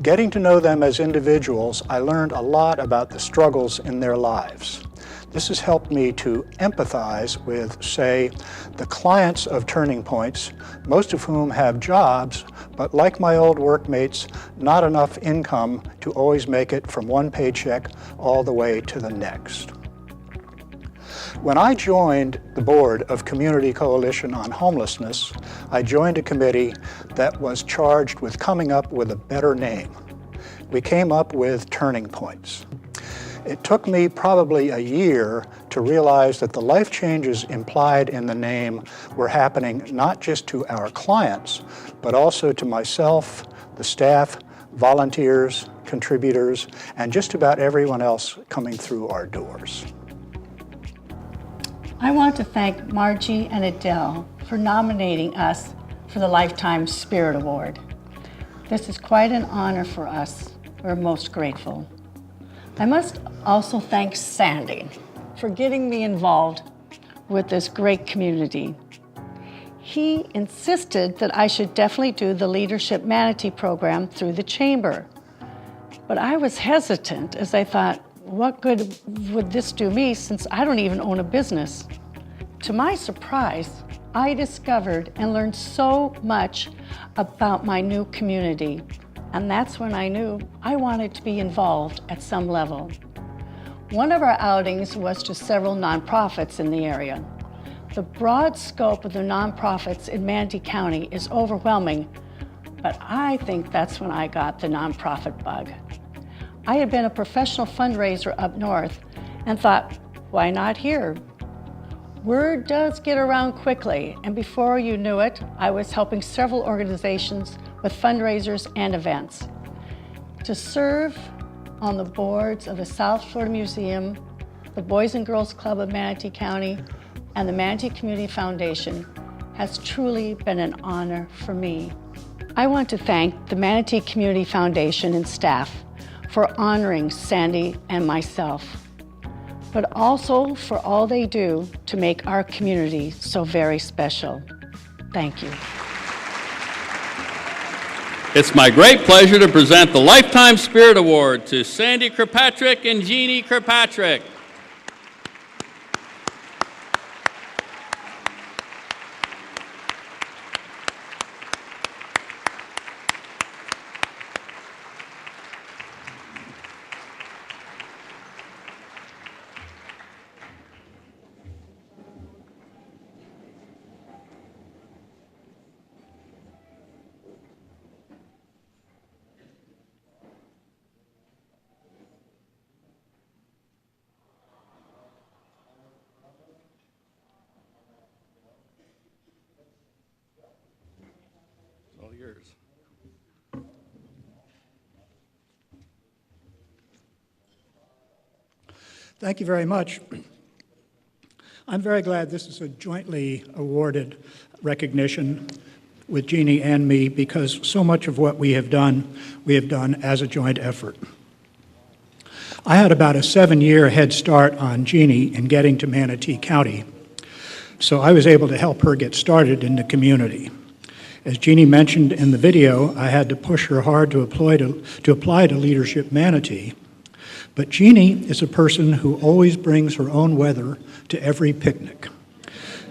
Getting to know them as individuals, I learned a lot about the struggles in their lives. This has helped me to empathize with, say, the clients of Turning Points, most of whom have jobs, but like my old workmates, not enough income to always make it from one paycheck all the way to the next. When I joined the board of Community Coalition on Homelessness, I joined a committee that was charged with coming up with a better name. We came up with Turning Points. It took me probably a year to realize that the life changes implied in the name were happening not just to our clients, but also to myself, the staff, volunteers, contributors, and just about everyone else coming through our doors. I want to thank Margie and Adele for nominating us for the Lifetime Spirit Award. This is quite an honor for us. We're most grateful. I must also thank Sandy for getting me involved with this great community. He insisted that I should definitely do the Leadership Manatee program through the Chamber. But I was hesitant as I thought, what good would this do me since I don't even own a business? To my surprise, I discovered and learned so much about my new community. And that's when I knew I wanted to be involved at some level. One of our outings was to several nonprofits in the area. The broad scope of the nonprofits in Manatee County is overwhelming, but I think that's when I got the nonprofit bug. I had been a professional fundraiser up north and thought, why not here? Word does get around quickly, and before you knew it, I was helping several organizations with fundraisers and events. To serve on the boards of the South Florida Museum, the Boys and Girls Club of Manatee County, and the Manatee Community Foundation has truly been an honor for me. I want to thank the Manatee Community Foundation and staff for honoring Sandy and myself, but also for all they do to make our community so very special. Thank you. It's my great pleasure to present the Lifetime Spirit Award to Sandy Kirkpatrick and Jeannie Kirkpatrick. All yours. Thank you very much. I'm very glad this is a jointly awarded recognition with Jeannie and me because so much of what we have done as a joint effort. I had about a 7-year head start on Jeannie in getting to Manatee County, so I was able to help her get started in the community. As Jeannie mentioned in the video, I had to push her hard to apply to Leadership Manatee. But Jeannie is a person who always brings her own weather to every picnic.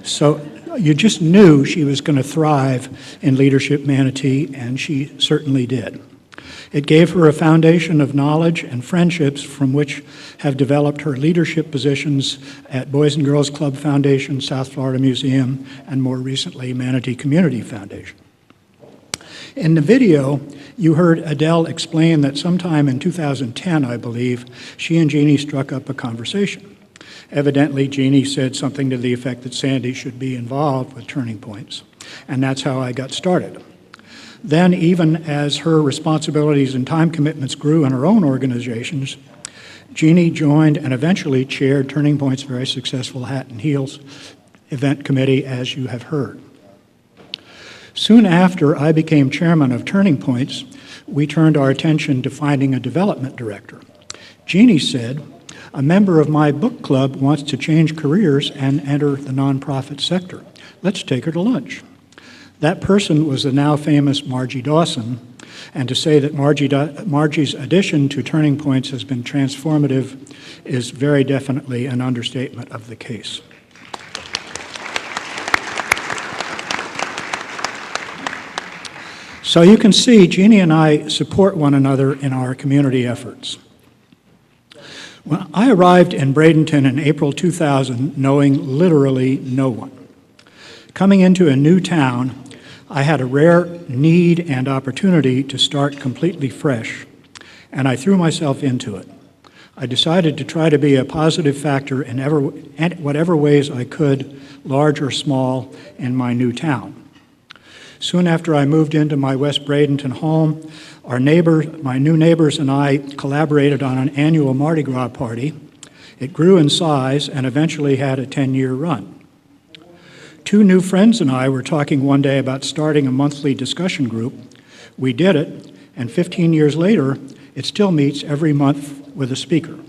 So you just knew she was going to thrive in Leadership Manatee, and she certainly did. It gave her a foundation of knowledge and friendships from which have developed her leadership positions at Boys and Girls Club Foundation, South Florida Museum, and more recently, Manatee Community Foundation. In the video, you heard Adele explain that sometime in 2010, I believe, she and Jeannie struck up a conversation. Evidently, Jeannie said something to the effect that Sandy should be involved with Turning Points, and that's how I got started. Then, even as her responsibilities and time commitments grew in her own organizations, Jeannie joined and eventually chaired Turning Point's very successful Hat and Heels event committee, as you have heard. Soon after I became chairman of Turning Points, we turned our attention to finding a development director. Jeannie said, "A member of my book club wants to change careers and enter the nonprofit sector. Let's take her to lunch." That person was the now famous Margie Dawson, and to say that Margie's addition to Turning Points has been transformative is very definitely an understatement of the case. So you can see, Jeannie and I support one another in our community efforts. When I arrived in Bradenton in April 2000, knowing literally no one. Coming into a new town, I had a rare need and opportunity to start completely fresh, and I threw myself into it. I decided to try to be a positive factor in whatever ways I could, large or small, in my new town. Soon after I moved into my West Bradenton home, my new neighbors and I collaborated on an annual Mardi Gras party. It grew in size and eventually had a 10-year run. Two new friends and I were talking one day about starting a monthly discussion group. We did it, and 15 years later, it still meets every month with a speaker.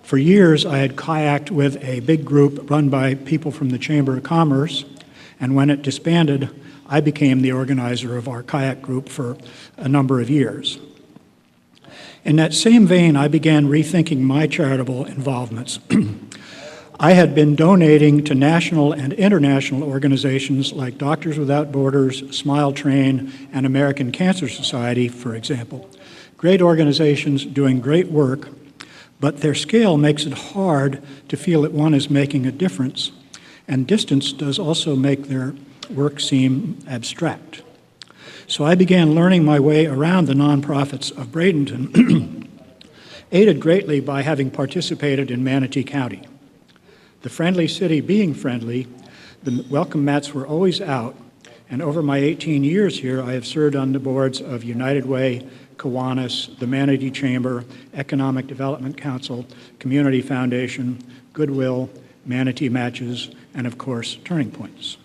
For years, I had kayaked with a big group run by people from the Chamber of Commerce, and when it disbanded, I became the organizer of our kayak group for a number of years. In that same vein, I began rethinking my charitable involvements. I had been donating to national and international organizations like Doctors Without Borders, Smile Train, and American Cancer Society, for example. Great organizations doing great work, but their scale makes it hard to feel that one is making a difference, and distance does also make their work seem abstract. So I began learning my way around the nonprofits of Bradenton, aided greatly by having participated in Manatee County. The friendly city being friendly, the welcome mats were always out, and over my 18 years here, I have served on the boards of United Way, Kiwanis, the Manatee Chamber, Economic Development Council, Community Foundation, Goodwill, Manatee Matches, and of course, Turning Points.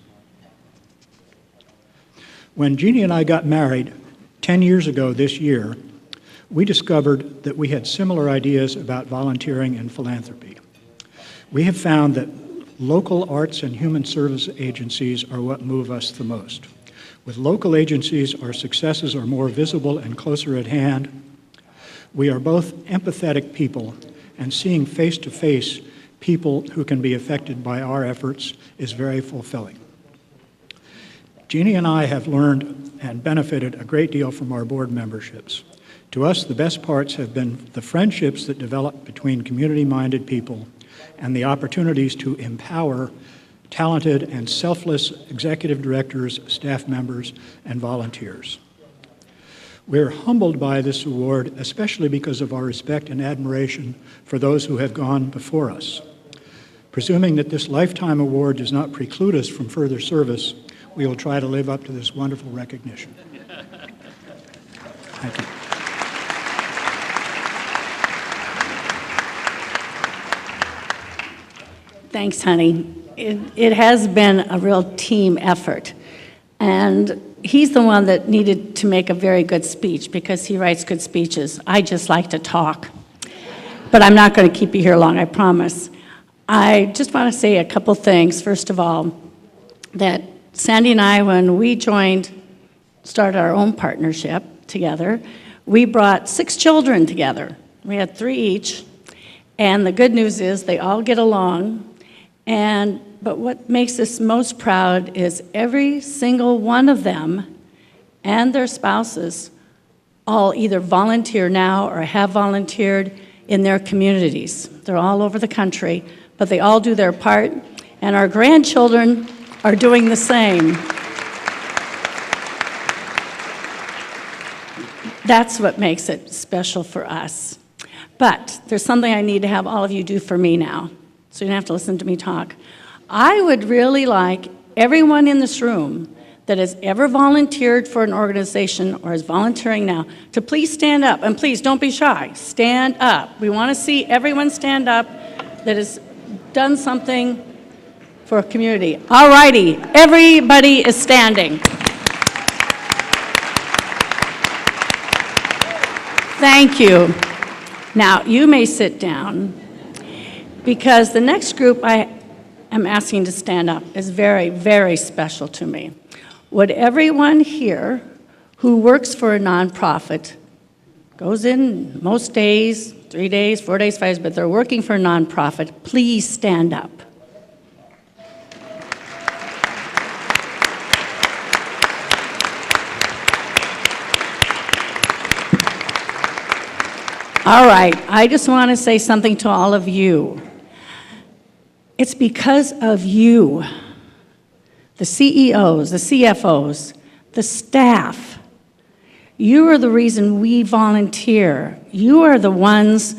When Jeannie and I got married 10 years ago this year, we discovered that we had similar ideas about volunteering and philanthropy. We have found that local arts and human service agencies are what move us the most. With local agencies, our successes are more visible and closer at hand. We are both empathetic people, and seeing face-to-face people who can be affected by our efforts is very fulfilling. Jeannie and I have learned and benefited a great deal from our board memberships. To us, the best parts have been the friendships that develop between community-minded people and the opportunities to empower talented and selfless executive directors, staff members, and volunteers. We're humbled by this award, especially because of our respect and admiration for those who have gone before us. Presuming that this lifetime award does not preclude us from further service, we will try to live up to this wonderful recognition. Thank you. Thanks, honey. It has been a real team effort. And he's the one that needed to make a very good speech because he writes good speeches. I just like to talk. But I'm not going to keep you here long, I promise. I just want to say a couple things. First of all, that Sandy and I, when we started our own partnership together, we brought 6 children together. We had 3 each, and the good news is they all get along. But what makes us most proud is every single one of them and their spouses all either volunteer now or have volunteered in their communities. They're all over the country, but they all do their part, and our grandchildren are doing the same. That's what makes it special for us. But there's something I need to have all of you do for me now, so you don't have to listen to me talk. I would really like everyone in this room that has ever volunteered for an organization or is volunteering now to please stand up, and please don't be shy. Stand up. We want to see everyone stand up that has done something for a community. All righty, everybody is standing. Thank you. Now, you may sit down, because the next group I am asking to stand up is very, very special to me. Would everyone here who works for a nonprofit, goes in most days, 3 days, 4 days, 5 days, but they're working for a nonprofit, please stand up. All right, I just want to say something to all of you. It's because of you, the CEOs, the CFOs, the staff. You are the reason we volunteer. You are the ones,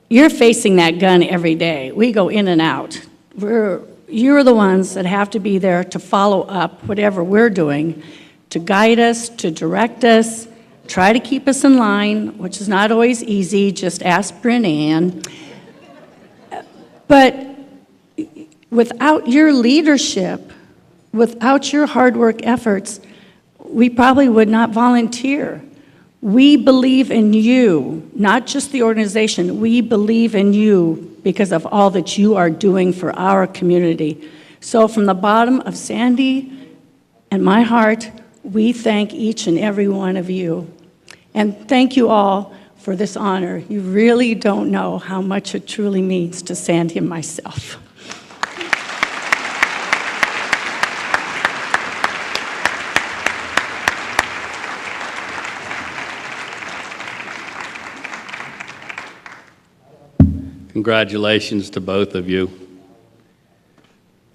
you're facing that gun every day. We go in and out. You're the ones that have to be there to follow up whatever we're doing, to guide us, to direct us, try to keep us in line, which is not always easy. Just ask Bryn Ann. But without your leadership, without your hard work efforts, we probably would not volunteer. We believe in you, not just the organization. We believe in you because of all that you are doing for our community. So from the bottom of Sandy and my heart, we thank each and every one of you. And thank you all for this honor. You really don't know how much it truly means to Sandy and myself. Congratulations to both of you.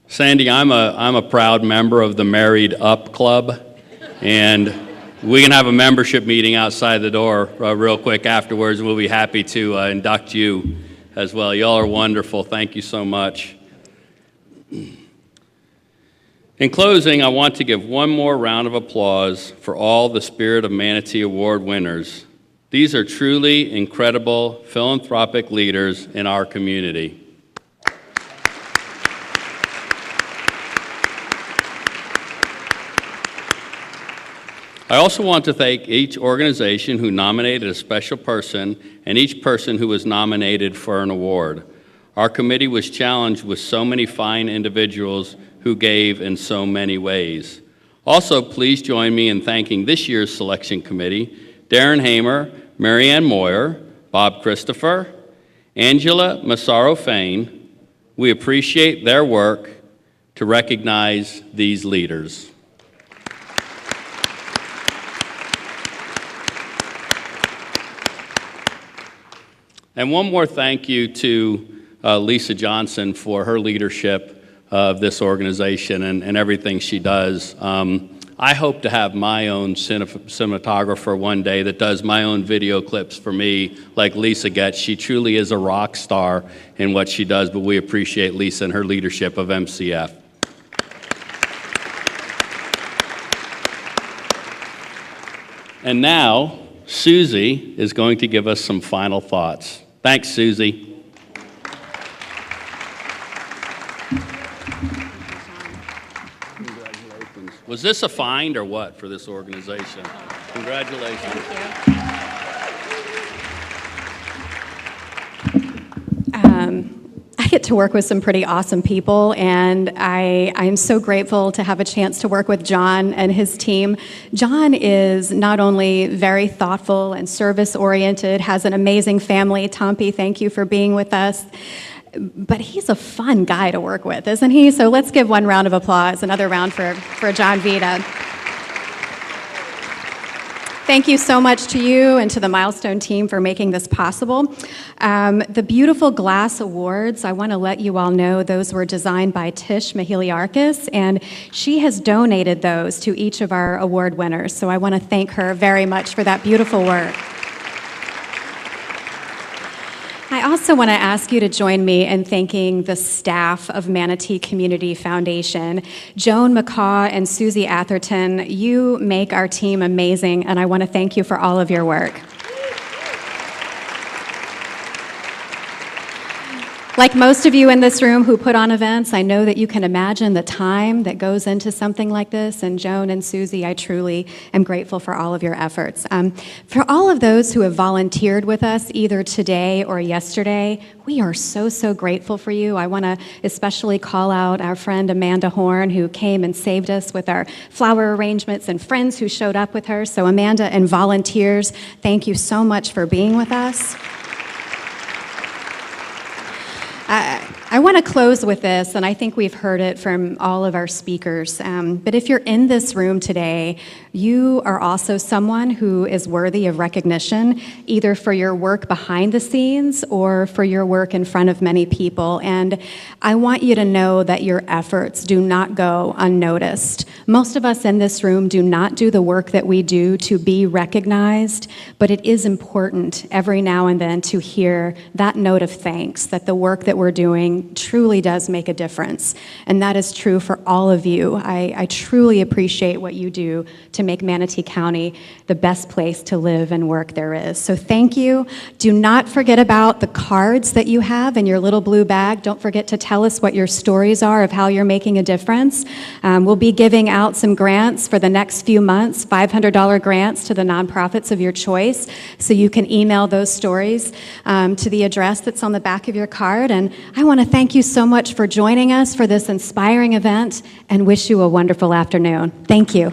Sandy, I'm a proud member of the Married Up Club, and we can have a membership meeting outside the door real quick afterwards. We'll be happy to induct you as well. Y'all are wonderful. Thank you so much. In closing, I want to give one more round of applause for all the Spirit of Manatee Award winners. These are truly incredible philanthropic leaders in our community. I also want to thank each organization who nominated a special person and each person who was nominated for an award. Our committee was challenged with so many fine individuals who gave in so many ways. Also, please join me in thanking this year's selection committee, Darren Hamer, Marianne Moyer, Bob Christopher, Angela Massaro-Fain. We appreciate their work to recognize these leaders. And one more thank you to Lisa Johnson for her leadership of this organization and everything she does. I hope to have my own cinematographer one day that does my own video clips for me like Lisa gets. She truly is a rock star in what she does, but we appreciate Lisa and her leadership of MCF. And now, Susie is going to give us some final thoughts. Thanks, Susie. Was this a find or what for this organization? Congratulations. Thank you. I get to work with some pretty awesome people, and I'm so grateful to have a chance to work with John and his team. John is not only very thoughtful and service-oriented, has an amazing family. Tompi, thank you for being with us. But he's a fun guy to work with, isn't he? So let's give one round of applause, another round for John Vita. Thank you so much to you and to the Milestone team for making this possible. The beautiful glass awards, I want to let you all know those were designed by Tish Mahiliarkis, and she has donated those to each of our award winners. So I want to thank her very much for that beautiful work. I also want to ask you to join me in thanking the staff of Manatee Community Foundation. Joan McCaw and Susie Atherton, you make our team amazing, and I want to thank you for all of your work. Like most of you in this room who put on events, I know that you can imagine the time that goes into something like this, and Joan and Susie, I truly am grateful for all of your efforts. For all of those who have volunteered with us either today or yesterday, we are so, so grateful for you. I want to especially call out our friend Amanda Horn, who came and saved us with our flower arrangements, and friends who showed up with her. So Amanda and volunteers, thank you so much for being with us. I want to close with this, and I think we've heard it from all of our speakers, but if you're in this room today, you are also someone who is worthy of recognition, either for your work behind the scenes or for your work in front of many people. And I want you to know that your efforts do not go unnoticed. Most of us in this room do not do the work that we do to be recognized, but it is important every now and then to hear that note of thanks, that the work that we're doing truly does make a difference. And that is true for all of you. I truly appreciate what you do to make Manatee County the best place to live and work there is. So thank you. Do not forget about the cards that you have in your little blue bag. Don't forget to tell us what your stories are of how you're making a difference. We'll be giving out some grants for the next few months, $500 grants to the nonprofits of your choice. So you can email those stories to the address that's on the back of your card. And I want to thank you so much for joining us for this inspiring event and wish you a wonderful afternoon. Thank you.